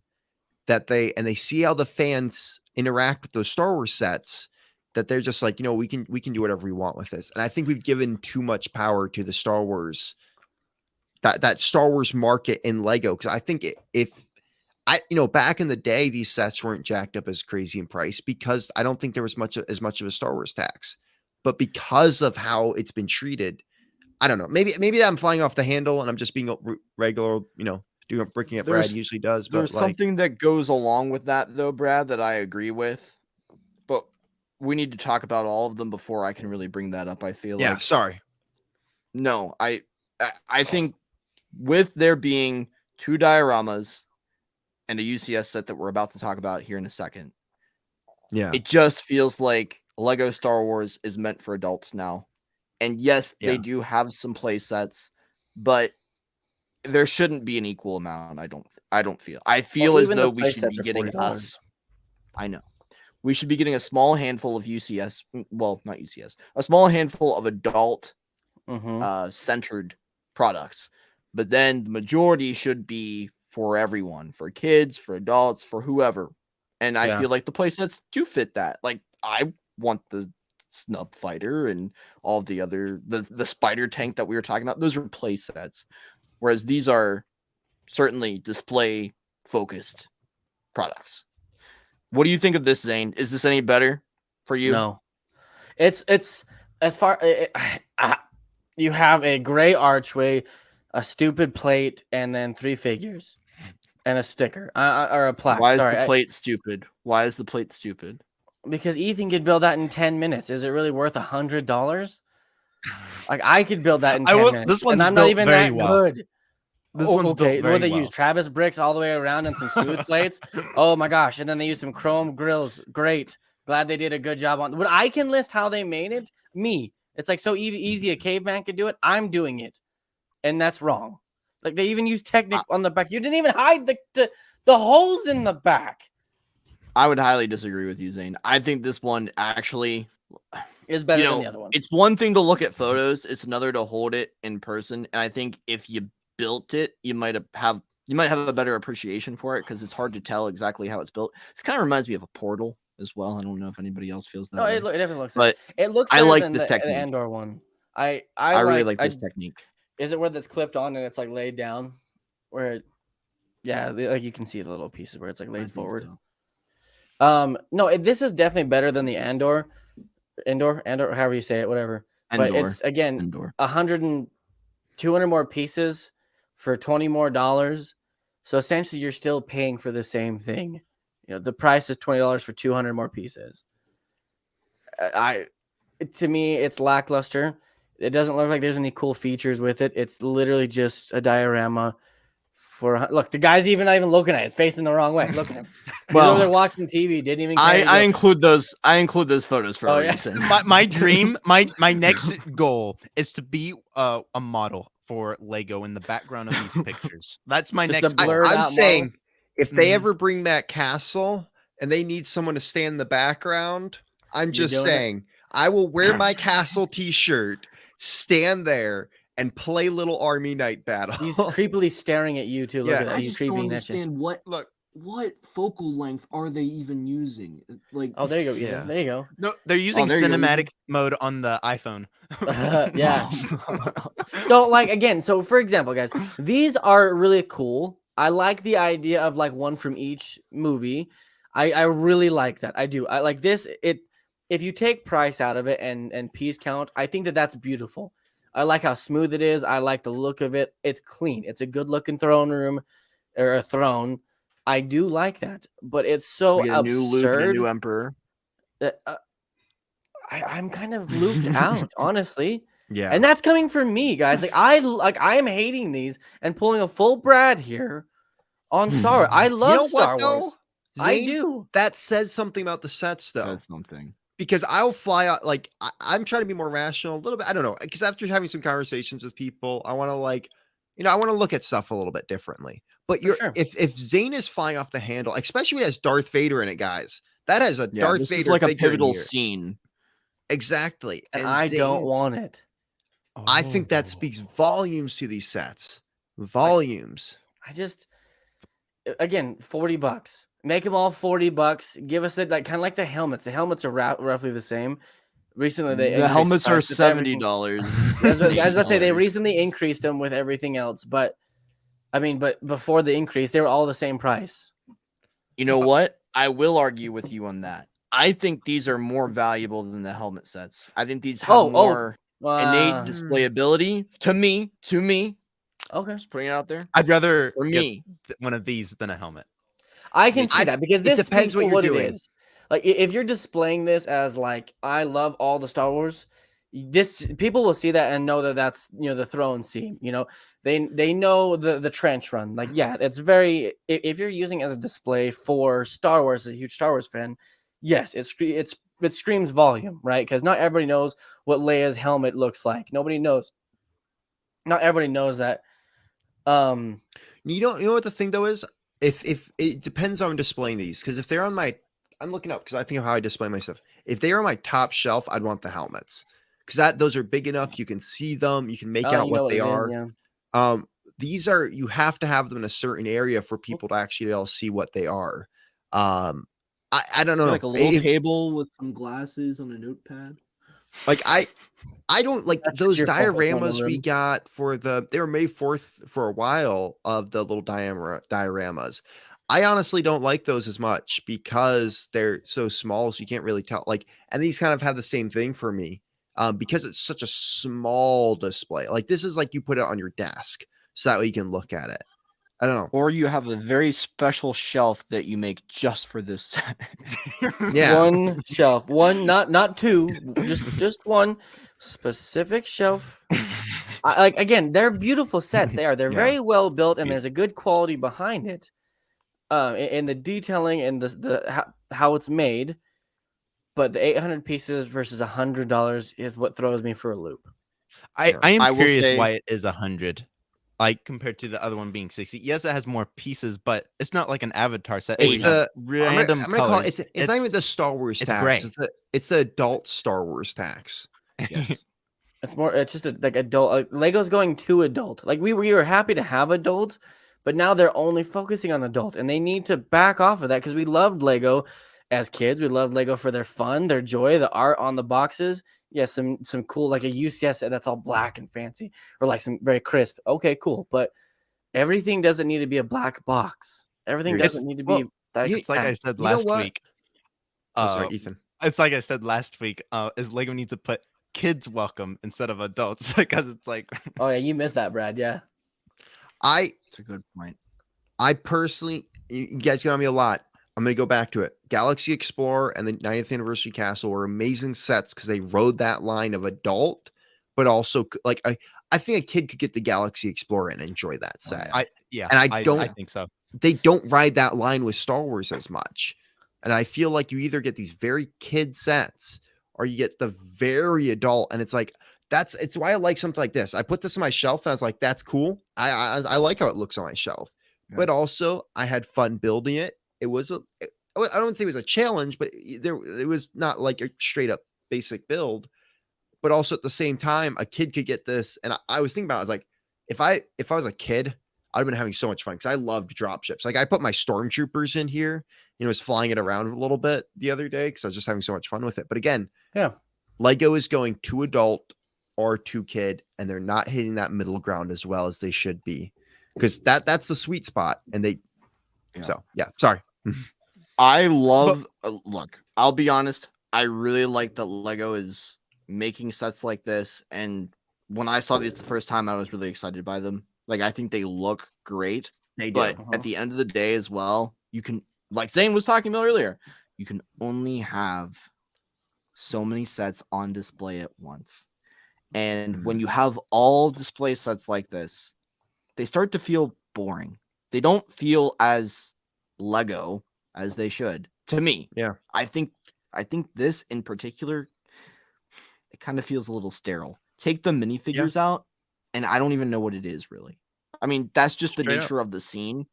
they see how the fans interact with those Star Wars sets, that they're just like, we can do whatever we want with this. And I think we've given too much power to the Star Wars, that Star Wars market in Lego. Cause I think back in the day, these sets weren't jacked up as crazy in price because I don't think there was as much of a Star Wars tax, but because of how it's been treated, I don't know, maybe I'm flying off the handle and I'm just being regular, doing what BrickingUpBrad usually does. But there's something that goes along with that though, Brad, that I agree with, but we need to talk about all of them before I can really bring that up. I feel like. Sorry. No, I think with there being 2 dioramas and a UCS set that we're about to talk about here in a second. Yeah. It just feels like Lego Star Wars is meant for adults now. And yes, they do have some play sets, but there shouldn't be an equal amount. I don't feel. I feel as though we should be getting we should be getting a small handful of UCS. Well, not UCS. A small handful of adult centered products, but then the majority should be for everyone, for kids, for adults, for whoever. And I feel like the play sets do fit that. Like I want the snub fighter and all the other the spider tank that we were talking about. Those are play sets. Whereas these are certainly display focused products. What do you think of this, Zane? Is this any better for you? No. It's as far you have a gray archway, a stupid plate, and then 3 figures and a sticker or a plaque. Why is the plate stupid? Why is the plate stupid? Because Ethan could build that in 10 minutes. Is it really worth $100? Like I could build that in 10 minutes. This one's and I'm built not even very that well. good. This one's built very what they well. use Travis bricks all the way around and some smooth plates. Oh my gosh! And then they use some chrome grills. Great. Glad they did a good job on. When I can list how they made it, it's like so easy. A caveman could do it. I'm doing it, and that's wrong. Like they even use Technic on the back. You didn't even hide the holes in the back. I would highly disagree with you, Zane. I think this one actually is better than the other one. It's one thing to look at photos; it's another to hold it in person. And I think if you built it, you might have a better appreciation for it because it's hard to tell exactly how it's built. This kind of reminds me of a Portal as well. I don't know if anybody else feels that. No, way. It definitely looks. But it looks. I like than this technique. The Endor one. I really like this technique. Is it where that's clipped on and it's like laid down, where like you can see the little pieces where it's like laid forward. So. No, this is definitely better than the Endor, however you say it, whatever. Endor. But it's again Endor. 200 more pieces for $20 more. So essentially you're still paying for the same thing. The price is $20 for 200 more pieces. To me, it's lackluster. It doesn't look like there's any cool features with it. It's literally just a diorama. Look, the guy's not even looking at it. It's facing the wrong way. Look at him. Well, they're watching TV. Didn't even. I include those. I include those photos for a reason. My dream, my next goal is to be a model for Lego in the background of these pictures. That's my next goal. I'm saying if they ever bring that castle and they need someone to stand in the background, I'm just saying I will wear my castle T-shirt, stand there, and play little army night battle. He's creepily staring at you too. Look at that. I He's just don't creeping understand what focal length are they even using? Like, oh, there you go. Yeah, there you go. No, they're using cinematic mode on the iPhone. Yeah. So, like again, for example, guys, these are really cool. I like the idea of like one from each movie. I really like that. I do. I like this. if you take price out of it and piece count, I think that that's beautiful. I like how smooth it is. I like the look of it. It's clean. It's a good looking throne room or a throne. I do like that, but it's so We get a new Luke and a absurd new Emperor. that I'm kind of looped out, honestly. Yeah. And that's coming from me, guys. I am hating these and pulling a full Brad here on Star Wars. I love Star Wars. I do. That says something about the sets, though. Says something. Because I'll fly out, like, I'm trying to be more rational a little bit. I don't know. Because after having some conversations with people, I want to, like, I want to look at stuff a little bit differently. But if Zane is flying off the handle, especially when it has Darth Vader in it, guys, that has a Darth Vader. This is like a pivotal scene. Exactly. And I don't want it. I think that speaks volumes to these sets. Volumes. I just, again, $40. Make them all $40. Give us it, like kind of like the helmets. The helmets are roughly the same. Recently, the helmets are $70. I was about to say they recently increased them with everything else, but before the increase, they were all the same price. You know what? I will argue with you on that. I think these are more valuable than the helmet sets. I think these have more innate display ability to me. Okay, just putting it out there. I'd rather for me one of these than a helmet. I can see that because this depends what you're doing. It is. Like if you're displaying this as like I love all the Star Wars, people will see that and know that that's the throne scene. They know the trench run. Like it's very. If you're using it as a display for Star Wars, as a huge Star Wars fan, yes, it screams volume, right? Because not everybody knows what Leia's helmet looks like. Nobody knows. Not everybody knows that. You know what the thing though is? If it depends on displaying these, because if they're on my, I'm looking up because I think of how I display my stuff. If they are on my top shelf, I'd want the helmets because those are big enough. You can see them. You can make out what they are. These are, you have to have them in a certain area for people to actually all see what they are. I don't know, like a little table with some glasses on a notepad. Like I don't like those dioramas we got they were May 4th for a while of the little dioramas. I honestly don't like those as much because they're so small, so you can't really tell. Like, and these kind of have the same thing for me because it's such a small display. Like this is like you put it on your desk so that way you can look at it. I don't know. Or you have a very special shelf that you make just for this set. Yeah. One shelf. One, not two. Just one specific shelf. Again, they're beautiful sets. They are. They're very well built, and there's a good quality behind it. In the detailing and how it's made. But the 800 pieces versus $100 is what throws me for a loop. I am curious why it is 100. Like compared to the other one being 60. Yes, it has more pieces, but it's not like an Avatar set. It's random I'm gonna call it, it's not even the Star Wars tax. Gray. It's the adult Star Wars tax. Yes. It's just like adult. Lego's going to adult. Like we were happy to have adult, but now they're only focusing on adult, and they need to back off of that because we loved Lego as kids. We loved Lego for their fun, their joy, the art on the boxes. Yes, some cool, like a UCS set that's all black and fancy, or like some very crisp. Okay, cool. But everything doesn't need to be a black box. Everything doesn't need to be. It's like I said last week. Sorry, Ethan. It's like I said last week. Is Lego needs to put kids welcome instead of adults because it's like. Oh yeah, you missed that, Brad. Yeah. It's a good point. I personally, you guys get on me a lot. I'm going to go back to it. Galaxy Explorer and the 90th Anniversary Castle were amazing sets because they rode that line of adult, but also like I think a kid could get the Galaxy Explorer and enjoy that set. I think so. They don't ride that line with Star Wars as much. And I feel like you either get these very kid sets or you get the very adult. And it's like, it's why I like something like this. I put this on my shelf and I was like, that's cool. I like how it looks on my shelf, but also I had fun building it. It was I don't say it was a challenge, but it was not like a straight up basic build, but also at the same time, a kid could get this. And I was thinking about it, I was like, if I was a kid, I'd been having so much fun because I loved dropships. Like I put my stormtroopers in here, was flying it around a little bit the other day because I was just having so much fun with it. But again, Lego is going to adult or to kid, and they're not hitting that middle ground as well as they should be because that's the sweet spot. And sorry. I love look, I'll be honest. I really like that Lego is making sets like this. And when I saw these the first time, I was really excited by them. Like, I think they look great. They do. But at the end of the day as well, you can, like Zane was talking about earlier, you can only have so many sets on display at once. And when you have all display sets like this, they start to feel boring. They don't feel as Lego as they should to me. Yeah. I think this in particular, it kind of feels a little sterile. Take the minifigures out, and I don't even know what it is really. I mean, that's just the nature of the scene,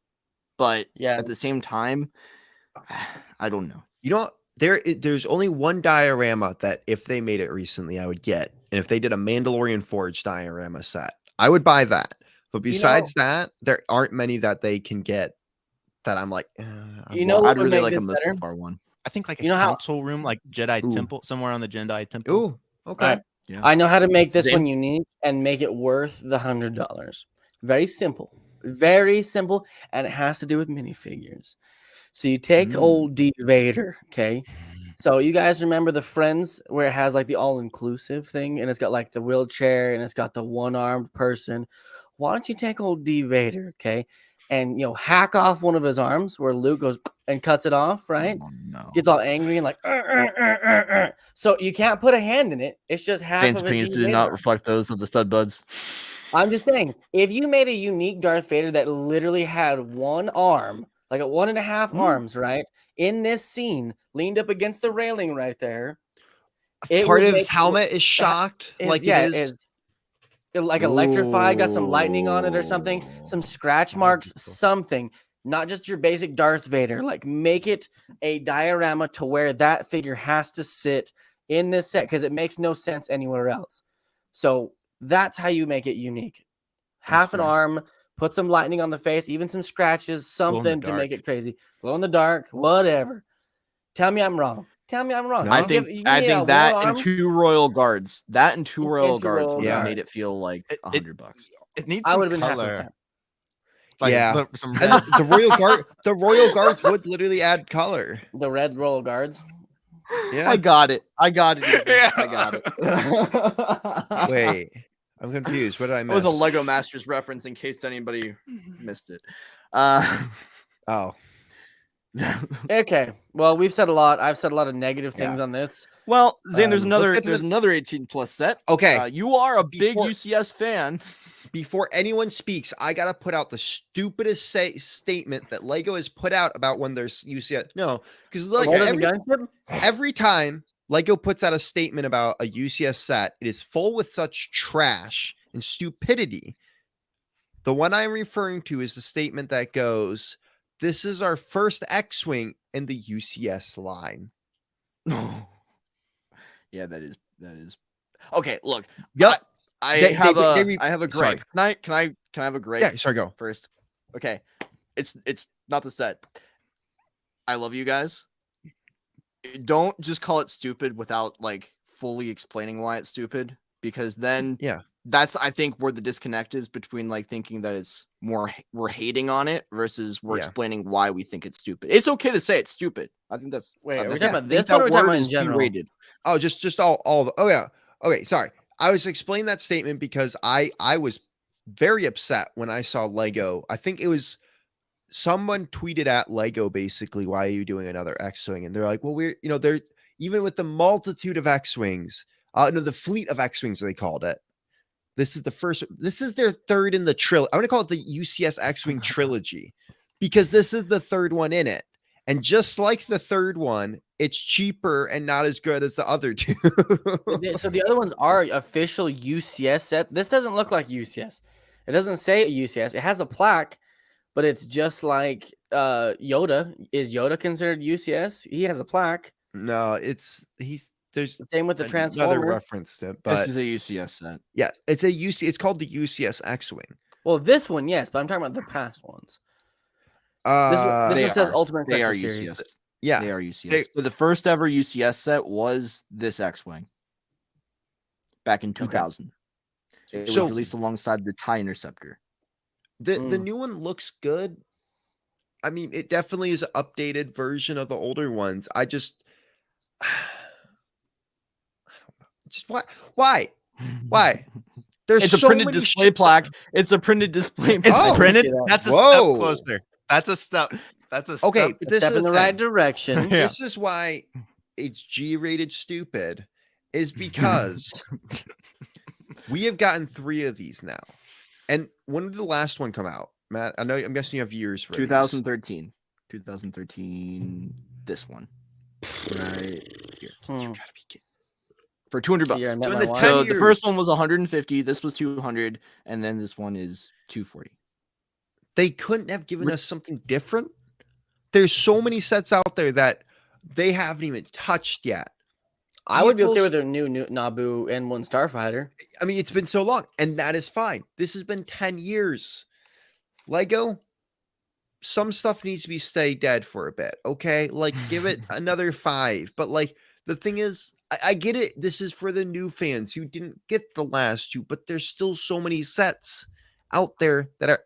but at the same time, I don't know. You know, there's only one diorama that if they made it recently, I would get. And if they did a Mandalorian Forge diorama set, I would buy that. But besides that, there aren't many that they can get that I'm like, I'd really like a Mustafar one. I think like a council room, like Jedi Temple, somewhere on the Jedi Temple. Ooh, okay. Right. Yeah. I know how to make this one unique and make it worth the $100. Very simple, and it has to do with minifigures. So you take old D Vader, okay? So you guys remember the Friends where it has like the all-inclusive thing, and it's got like the wheelchair and it's got the one-armed person. Why don't you take old D Vader, okay? And hack off one of his arms where Luke goes and cuts it off, right? Oh, no. Gets all angry and like, So you can't put a hand in it. It's just half Zane's of opinions did not reflect those of the stud buds. I'm just saying, if you made a unique Darth Vader that literally had one arm, like a 1.5 arms, right? In this scene, leaned up against the railing right there. Part of his helmet is shocked. It's like electrified, got some lightning on it or something, some scratch marks, something. Not just your basic Darth Vader. Like, make it a diorama to where that figure has to sit in this set because it makes no sense anywhere else. So that's how you make it unique. Half an arm, put some lightning on the face, even some scratches, something to make it crazy. Glow in the dark, whatever. Tell me I'm wrong. No, I think that and 2 royal guards. That and 2 royal guards would have made it feel like $100. It needs some color. Like, the royal guards would literally add color. The red royal guards. Yeah, I got it. I got it. Wait, I'm confused. What did I miss? It was a Lego Masters reference in case anybody missed it. Oh. Okay. Well, we've said a lot. I've said a lot of negative things on this. Well, Zane, there's another 18+ set. Okay. You are a big UCS fan. Before anyone speaks, I gotta put out the stupidest statement that Lego has put out about when there's UCS. No, because every time Lego puts out a statement about a UCS set, it is full with such trash and stupidity. The one I'm referring to is the statement that goes, "This is our first X-Wing in the UCS line." Yeah, that is. Okay, look. Yep. I have a gripe. Sorry. Can I have a gripe? Yeah, sorry, go first. Okay. It's not the set. I love you guys. Don't just call it stupid without like fully explaining why it's stupid, because then that's I think where the disconnect is between like thinking that it's more we're hating on it versus we're explaining why we think it's stupid. It's okay to say it's stupid. I think that's are we talking about this or are we talking about in general? Rated. Oh, just all the okay, sorry. I was explaining that statement because I was very upset when I saw Lego. I think it was someone tweeted at Lego basically, "Why are you doing another X-Wing?" And they're like, "Well, they're even with the multitude of X-Wings, the fleet of X-Wings they called it. This is their third in the trilogy. I want to call it the UCS X-Wing trilogy because this is the third one in it. And just like the third one, it's cheaper and not as good as the other two." So the other ones are official UCS set. This doesn't look like UCS. It doesn't say UCS. It has a plaque, but it's just like Yoda. Is Yoda considered UCS? He has a plaque. No, there's the same with the Transformer. Another reference to it, but this is a UCS set. Yeah, it's called the UCS X-Wing. Well, this one, yes, but I'm talking about the past ones. This one says Ultimate They are Series. UCS. Yeah, they are UCS. So the first ever UCS set was this X-Wing back in 2000. Okay. It was released alongside the TIE Interceptor. The new one looks good. I mean, it definitely is an updated version of the older ones. Just why? There's It's a so printed many display ships plaque. It's a printed display plaque. It's Oh. printed. That's a step Whoa. closer. That's a step. That's a step. Okay, but this Step is in the thing. right direction. Yeah. This is why it's G-rated stupid, is because we have gotten 3 of these now. And when did the last one come out, Matt? I'm guessing you have years for 2013. 2013. This one. Right here. You gotta be kidding. For $200. See, I met So in my the wife. 10 So years, the first one was 150. This was 200, and then this one is 240. they couldn't have given us something different. There's so many sets out there that they haven't even touched yet. I would be okay Vehicles- with their new Naboo N1 Starfighter. I mean, it's been so long, and that is fine. This has been 10 years. Lego, some stuff needs to be stay dead for a bit, okay? Like, give it another 5. But, like, the thing is, I get it. This is for the new fans who didn't get the last 2, but there's still so many sets out there that are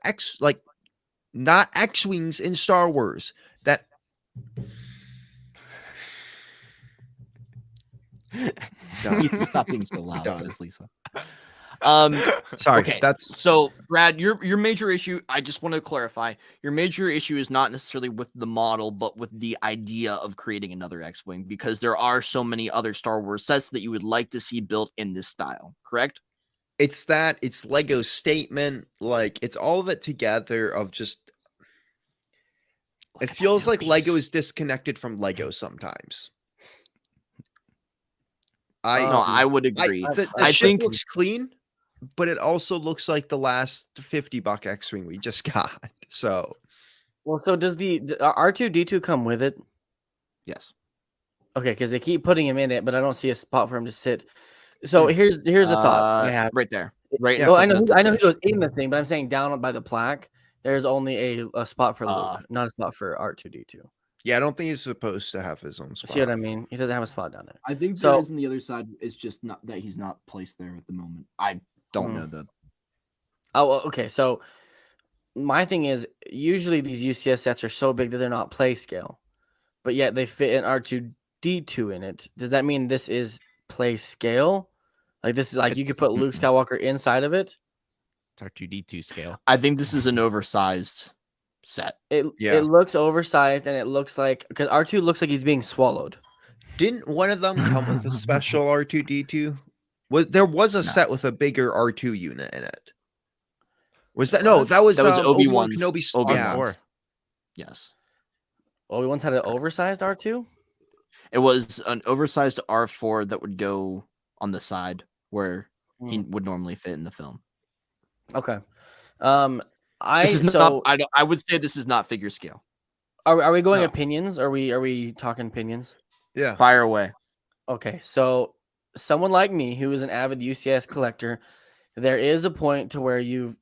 not X-Wings in Star Wars that... Ethan, stop being so loud, Done. says Lisa. Sorry, Okay, that's... so Brad, your major issue, I just want to clarify, your major issue is not necessarily with the model, but with the idea of creating another X-Wing, because there are so many other Star Wars sets that you would like to see built in this style, correct? It's Lego's statement, like, it's all of it together of just... It feels like Lego is disconnected from Lego sometimes. I would agree. The I ship think- looks clean, but it also looks like the last $50 X-Wing we just got. So, Well, so does the R2D2 come with it? Yes. Okay, because they keep putting him in it, but I don't see a spot for him to sit. So here's a thought I have. Right there. Right. Yeah, Well, in I know front of I the know he fish. goes in the thing, but I'm saying down by the plaque, there's only a spot for Luke, not a spot for R2D2. yeah, I don't think he's supposed to have his own spot. See what I mean? He doesn't have a spot down there. I think So- there is on the other side. It's just not that he's not placed there at the moment. I don't Hmm. know that. Oh, well, okay. So my thing is, usually these UCS sets are so big that they're not play scale, but yet they fit an R2D2 in it. Does that mean this is play scale? Like this is like you could put Luke Skywalker inside of it. It's R2D2 scale. I think this is an oversized set. It looks oversized and it looks like because R2 looks like he's being swallowed. Didn't one of them come with a special R2D2? There was a set with a bigger R2 unit in it. Was that no? That was Obi-Wan's Kenobi's. Obi-Wan's. Yes. Obi-Wan's had an oversized R2. It was an oversized R4 that would go on the side where he would normally fit in the film. Okay. This is not, I would say this is not figure scale. Are we going No. opinions? Are we talking opinions? Yeah. Fire away. Okay, so someone like me who is an avid UCS collector, there is a point to where you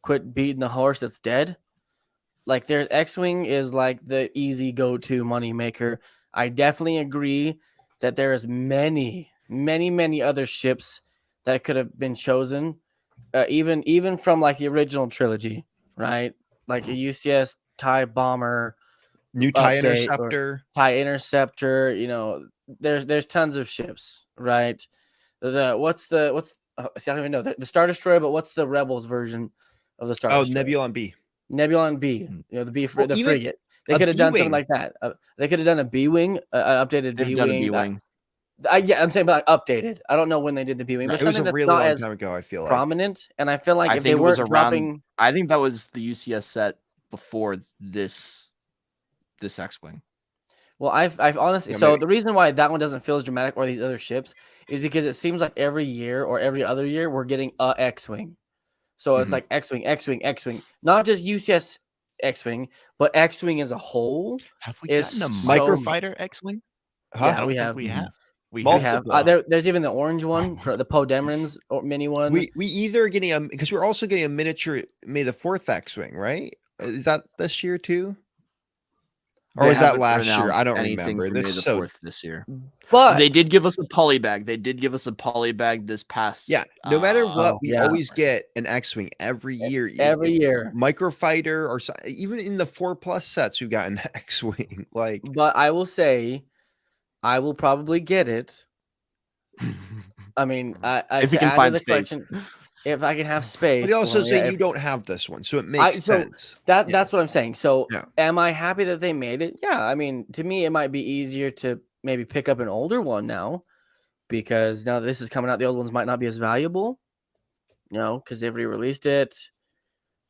quit beating the horse that's dead. Like their X-Wing is like the easy go-to money maker. I definitely agree that there is many other ships that could have been chosen, even from like the original trilogy, right? Like a UCS TIE bomber, New TIE update or Interceptor. TIE Interceptor. There's tons of ships, right? What's see, I don't even know the Star Destroyer, but what's the Rebels version of the Star Oh, Destroyer? Nebula and B. Nebula and B. The B Well, the even frigate. They a could have done something B-wing. like that. They could have done a B-wing, an updated They've done a B-wing. B-wing. Yeah, I'm saying, but like updated. I don't know when they did the B-wing, but It was something a that's really not long as time ago. I feel like. prominent. And I feel like I if think they it was weren't around. dropping, I think that was the UCS set before this X-Wing. well, I've honestly. Yeah, so maybe. the reason why that one doesn't feel as dramatic or these other ships is because it seems like every year or every other year we're getting a X-wing. So it's Mhm. like X-wing, X-wing, X-wing, not just UCS X-wing, but X-wing as a whole. Have we It's gotten a so- microfighter X-Wing? Huh? I don't we think have. we have. We We have. Multiple. There's even the orange one for the Poe Dameron's mini one. We either getting a because we're also getting a miniature May the 4th X-Wing, right? Is that this year too? Or They was that haven't last year? announced I don't anything remember. for May This the so 4th this year. but They did give us a poly bag. They did give us a poly bag this past. yeah. No matter what, we yeah. always get an X-Wing every year. every year. Microfighter or even in the 4+ sets, we've got an X-Wing. Like But I will say, I will probably get it I mean, if you to can add to find the space. collection, if I can have space. But he also well, said yeah, you don't have this one, so it I makes so sense. that's what I'm saying. So Yeah. am I happy that they made it? Yeah. I mean, to me, it might be easier to maybe pick up an older one now because now that this is coming out, the old ones might not be as valuable. You know, because they've re-released it.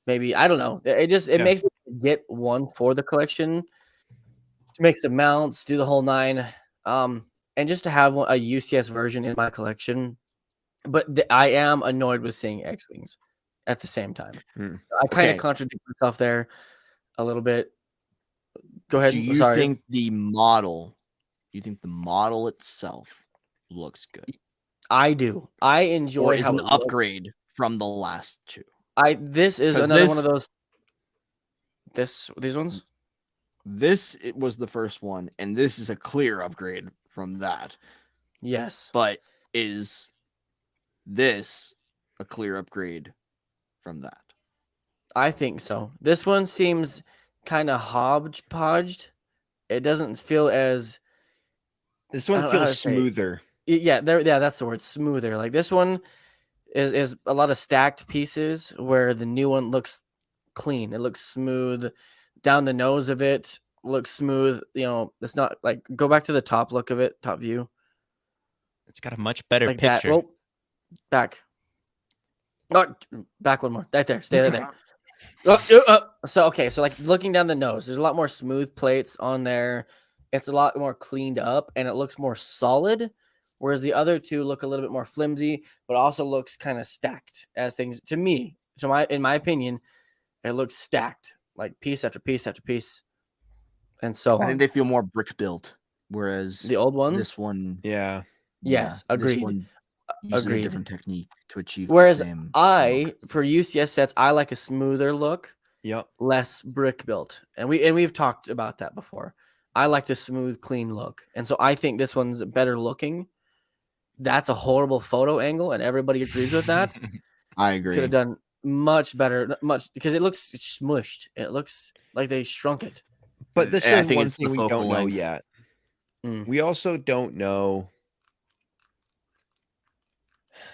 Maybe I don't know. It makes me get one for the collection to make some mounts, do the whole nine, and just to have a UCS version in my collection. But I am annoyed with seeing X-wings at the same time. I kind of contradict myself there a little bit. Go ahead. Do you think the model? Do you think the model itself looks good? I do. I enjoy Or is how an it looks. upgrade from the last two. This is another one of those. These ones. It was the first one, and this is a clear upgrade from that. Yes. But is this a clear upgrade from that? I think so. This one seems kind of hodgepodged. It doesn't feel as. This one feels smoother. Yeah, that's the word, smoother. Like this one is a lot of stacked pieces where the new one looks clean. It looks smooth. Down the nose of it looks smooth. You know, it's not like go back to the top look of it, top view. It's got a much better like picture. That. Oh, back. Oh, back one more. Right there. Stay right there. So like looking down the nose, there's a lot more smooth plates on there. It's a lot more cleaned up and it looks more solid. Whereas the other two look a little bit more flimsy, but also looks kind of stacked as things to me. So in my opinion, it looks stacked, like piece after piece after piece. And so I think they feel more brick built, whereas the old one, this one, yes, agreed. This one uses a different technique to achieve Whereas the same. for UCS sets, I like a smoother look, less brick built, and we've talked about that before. I like the smooth, clean look, and so I think this one's better looking. That's a horrible photo angle, and everybody agrees with that. I agree. Could have done much better, because it looks smushed. It looks like they shrunk it. But this is one thing we don't know yet. We also don't know.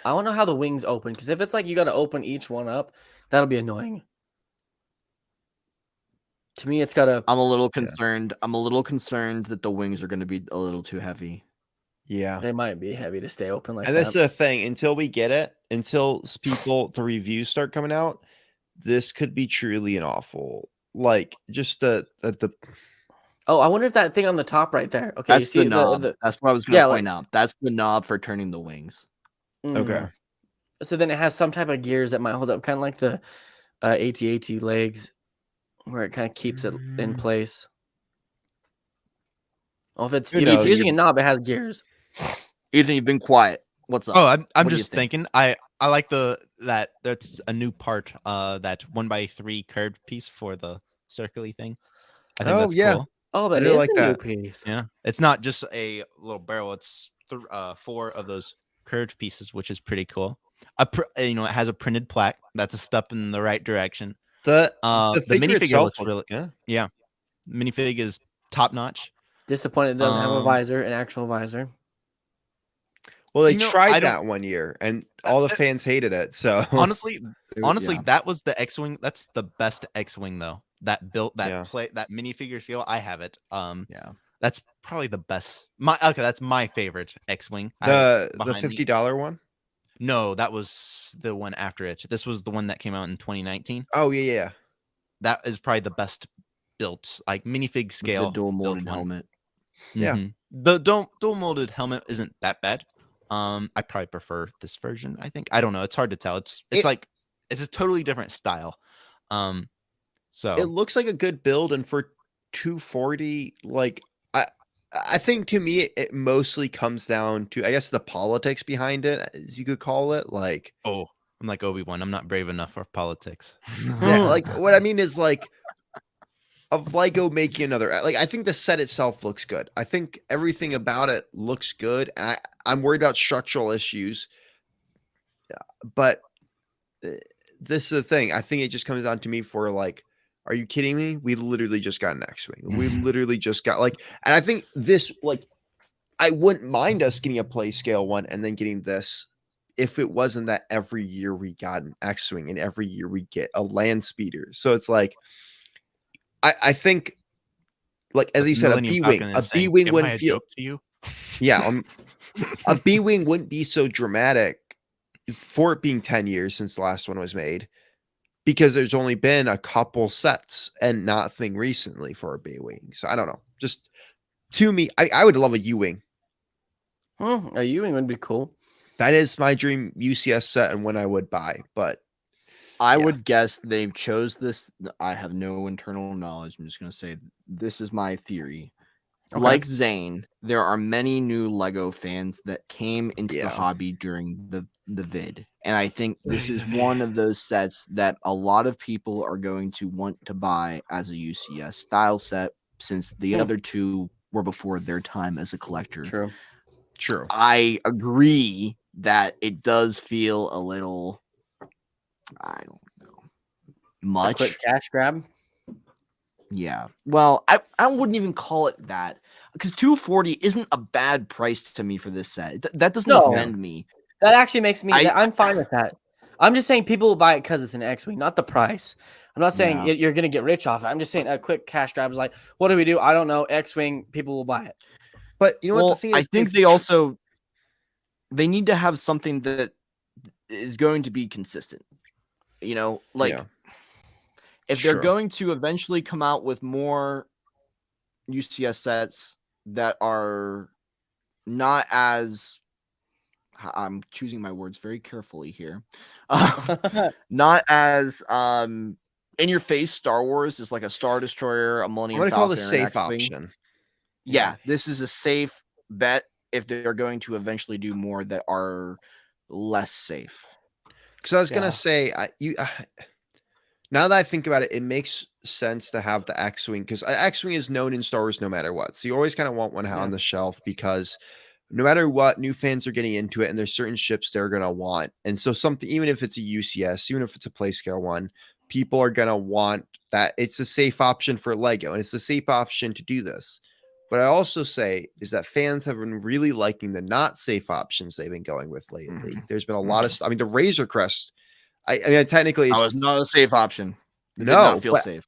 I don't know how the wings open, because if it's like you got to open each one up, that'll be annoying. To me, it's got to. I'm a little concerned. I'm a little concerned that the wings are going to be a little too heavy. Yeah, they might be heavy to stay open like that. And that's the thing. Until we get it, until the reviews start coming out, this could be truly an awful. Like just the. Oh, I wonder if that thing on the top right there. Okay, that's the knob. That's what I was going to point out. That's the knob for turning the wings. Okay. So then it has some type of gears that might hold up, kind of like the AT-AT legs, where it kind of keeps it in place. Oh, if it's using a knob, it has gears. Ethan, you've been quiet. What's up? Oh, I'm just thinking. I like that's a new part. That 1x3 curved piece for the circly thing. I think that's cool. Oh, that is a new piece. Yeah, it's not just a little barrel. It's 4 of those curved pieces, which is pretty cool. It has a printed plaque. That's a step in the right direction. The minifigure itself looks really minifig is top notch. Disappointed it doesn't have a visor, an actual visor. Well, they tried that one year, and all the fans hated it. So honestly, that was the X-wing. That's the best X-wing though. That built that that minifigure scale. I have it. That's probably the best. That's my favorite X-wing. The $50 one. No, that was the one after it. This was the one that came out in 2019. Oh yeah. That is probably the best built, like minifig scale. The dual molded helmet. Yeah. The dual molded helmet isn't that bad. I probably prefer this version. I think. I don't know. It's hard to tell. It's like it's a totally different style. So it looks like a good build, and for $240, like I think to me it mostly comes down to, I guess, the politics behind it, as you could call it. Like, I'm like Obi-Wan. I'm not brave enough for politics. Yeah, like what I mean is like of Lego making another. Like, I think the set itself looks good. I think everything about it looks good, and I'm worried about structural issues. But this is the thing. I think it just comes down to me for like, are you kidding me? We literally just got an X-wing. We literally just got and I think this, like, I wouldn't mind us getting a play scale one and then getting this if it wasn't that every year we got an X-Wing and every year we get a land speeder. So it's like, I think, like, as you said, a B-Wing wouldn't feel to you. Yeah, a B-Wing wouldn't be so dramatic for it being 10 years since the last one was made, because there's only been a couple sets and nothing recently for a B-Wing. So I don't know. Just to me, I would love a U-Wing. A U-Wing would be cool. That is my dream UCS set and when I would buy, but I would guess they chose this. I have no internal knowledge. I'm just going to say this is my theory. Okay. Like Zane, there are many new Lego fans that came into the hobby during the vid. And I think this is one of those sets that a lot of people are going to want to buy as a UCS style set, since the other two were before their time as a collector. True. I agree that it does feel a little, I don't know, much. A quick cash grab? Yeah. Well, I wouldn't even call it that, because $240 isn't a bad price to me for this set. That doesn't offend me. That actually makes me, I'm fine with that. I'm just saying people will buy it because it's an X-Wing, not the price. I'm not saying you're going to get rich off it. I'm just saying a quick cash grab is like, what do we do? I don't know. X-Wing, people will buy it. But you know what the thing is? I think they need to have something that is going to be consistent. You know, like if they're going to eventually come out with more UCS sets that are not as, I'm choosing my words very carefully here, not as in your face Star Wars is like a Star Destroyer, a Millennium Falcon, call the safe option. Yeah, this is a safe bet if they're going to eventually do more that are less safe. Because I was gonna say, now that I think about it, it makes sense to have the X-Wing, because X-Wing is known in Star Wars no matter what. So you always kind of want one on the shelf, because no matter what, new fans are getting into it, and there's certain ships they're gonna want. And so something, even if it's a UCS, even if it's a play scale one, people are gonna want that. It's a safe option for Lego, and it's a safe option to do this. But I also say is that fans have been really liking the not safe options they've been going with lately. There's been a lot of, I mean, the Razor Crest. I mean, technically, it was not a safe option. It did no, not feel safe.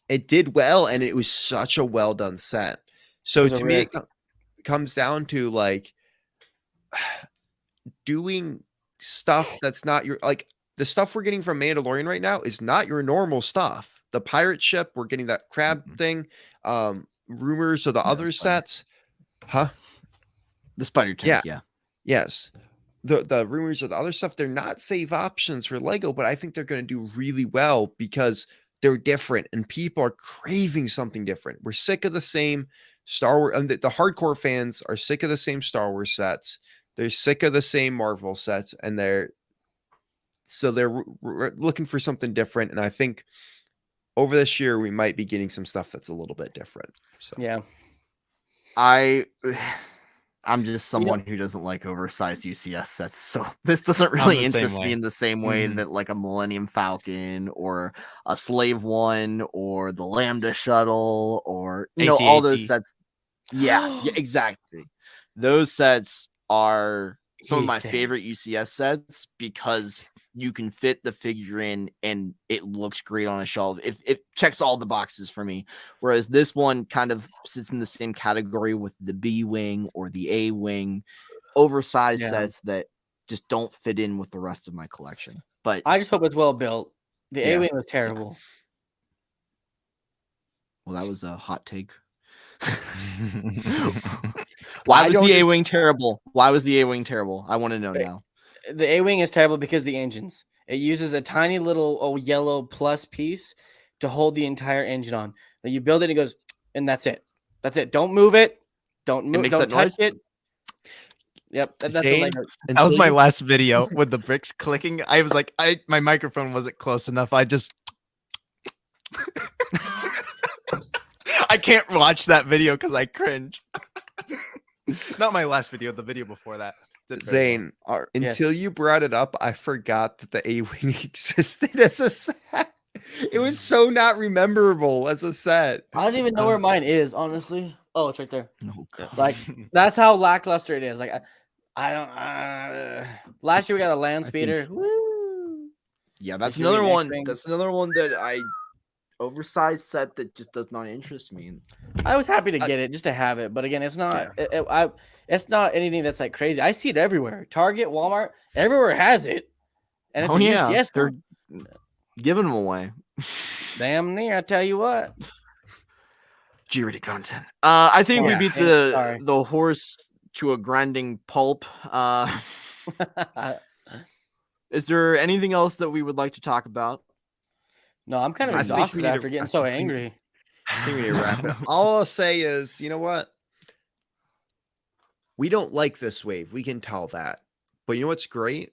It did well, and it was such a well done set. So to me, it comes down to like doing stuff that's not your, like the stuff we're getting from Mandalorian right now is not your normal stuff. The pirate ship, we're getting that crab thing. Rumors of the other sets, the spider tank, yes, the rumors of the other stuff, they're not safe options for Lego, but I think they're going to do really well because they're different and people are craving something different. We're sick of the same Star Wars, and the hardcore fans are sick of the same Star Wars sets. They're sick of the same Marvel sets, and they're looking for something different. And I think over this year we might be getting some stuff that's a little bit different. So yeah, I'm just someone who doesn't like oversized UCS sets, so this doesn't really interest me in the same way that like a Millennium Falcon or a Slave One or the Lambda Shuttle or you know all those sets. Yeah, exactly. Those sets are some of my favorite UCS sets because you can fit the figure in and it looks great on a shelf. It checks all the boxes for me. Whereas this one kind of sits in the same category with the B-Wing or the A-Wing, oversized sets that just don't fit in with the rest of my collection. But I just hope it's well built. The A-Wing was terrible. Well, that was a hot take. Why was the A-Wing terrible? Why was the A-Wing terrible? I want to know now. The A-Wing is terrible because of the engines. It uses a tiny little yellow plus piece to hold the entire engine on. Now you build it, it goes, and that's it. That's it. Don't move it. Don't move. Don't touch it. Yep, that's that was my last video with the bricks clicking. I was like, my microphone wasn't close enough. I just I can't watch that video because I cringe. Not my last video, the video before that. Zane, until you brought it up, I forgot that the A-Wing existed as a set. It was so not rememberable as a set. I don't even know where mine is, honestly. Oh, it's right there. Oh, God. Like that's how lackluster it is. Like I don't. Last year we got a land speeder. Woo! Yeah, that's This year we another get one. X-Wing. That's another one that I oversized set that just does not interest me. I was happy to get it just to have it, but again, it's not. It's not anything that's like crazy. I see it everywhere. Target, Walmart, everywhere has it, and it's Oh a yeah, UCS. they're giving them away. Damn near. I tell you what. G-rated content. I think we Yeah. beat Sorry. the horse to a grinding pulp. Is there anything else that we would like to talk about? No, I'm kind of I think exhausted we need after to- getting I so think- angry. I think we need to wrap it up. All I'll say is, you know what? We don't like this wave. We can tell that. But you know what's great?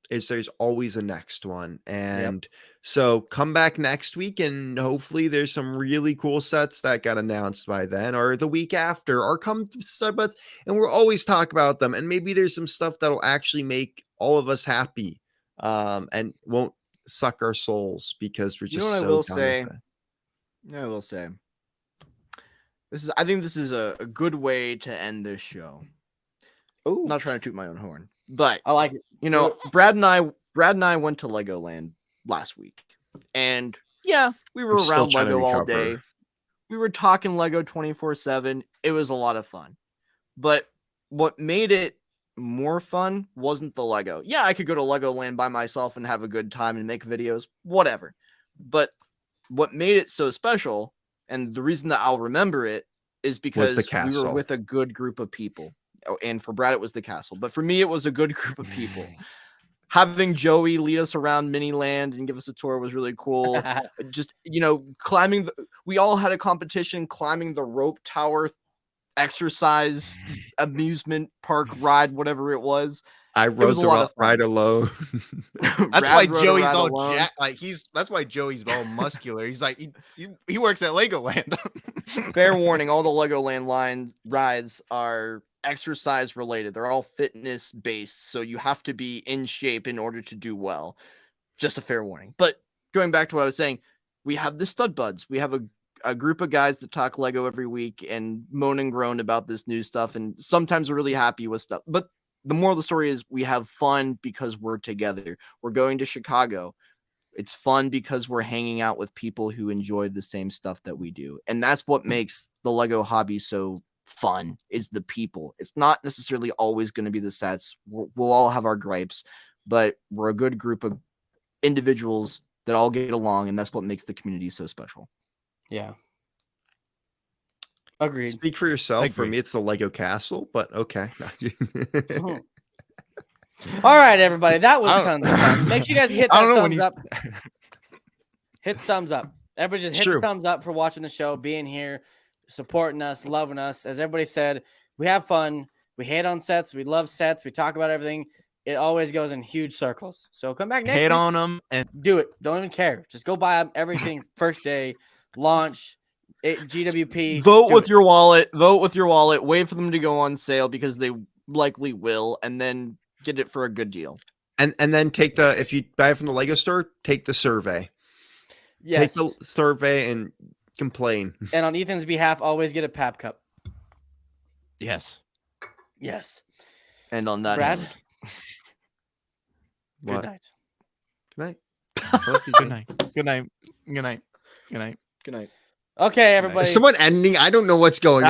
Is there's always a next one. And so come back next week and hopefully there's some really cool sets that got announced by then or the week after or come but and we'll always talk about them. And maybe there's some stuff that'll actually make all of us happy and won't suck our souls because we're just what I so will done say? with it. I will say. I think this is a good way to end this show. Ooh, I'm not trying to toot my own horn, but I like it. you know, Brad and I went to Legoland last week, and yeah, we were I'm still around trying to Lego all recover. day. We were talking Lego 24/7. It was a lot of fun, but what made it more fun wasn't the Lego. Yeah, I could go to Legoland by myself and have a good time and make videos, whatever. But what made it so special, and the reason that I'll remember it, is because we were castle. with a good group of people. Oh, and for Brad, it was the castle. But for me, it was a good group of people. Having Joey lead us around Miniland and give us a tour was really cool. Just, you know, we all had a competition climbing the rope tower exercise amusement park ride, whatever it was. I rode the ride alone. That's why Joey's all that's why Joey's all muscular. He's like he works at Legoland. Fair warning, all the Legoland rides are exercise related. They're all fitness based, so you have to be in shape in order to do well. Just a fair warning. But going back to what I was saying, we have the stud buds. We have a group of guys that talk Lego every week and moan and groan about this new stuff, and sometimes we're really happy with stuff. But the moral of the story is we have fun because we're together. We're going to Chicago. It's fun because we're hanging out with people who enjoy the same stuff that we do. And that's what makes the Lego hobby so fun, is the people. It's not necessarily always going to be the sets. We'll all have our gripes, but we're a good group of individuals that all get along, and that's what makes the community so special. Yeah. Agreed. Speak for yourself. For me, it's the Lego castle, but okay. All right, everybody. That was tons of fun. Make sure you guys hit that thumbs up. Hit thumbs up. Everybody just hit the thumbs up for watching the show, being here, supporting us, loving us. As everybody said, we have fun. We hate on sets. We love sets. We talk about everything. It always goes in huge circles. So come back next week. Hate on them and do it. Don't even care. Just go buy everything first day, launch, GWP. Vote with your wallet. Vote with your wallet. Wait for them to go on sale because they likely will, and then get it for a good deal. And then if you buy it from the Lego store, take the survey. Yes. Take the survey and complain. And on Ethan's behalf, always get a Pap Cup. Yes. Yes. And on that, Brad, What? good night. Good night. Good night. Good night. Good night. Good night. good night. Okay, everybody. Is someone ending? I don't know what's going on.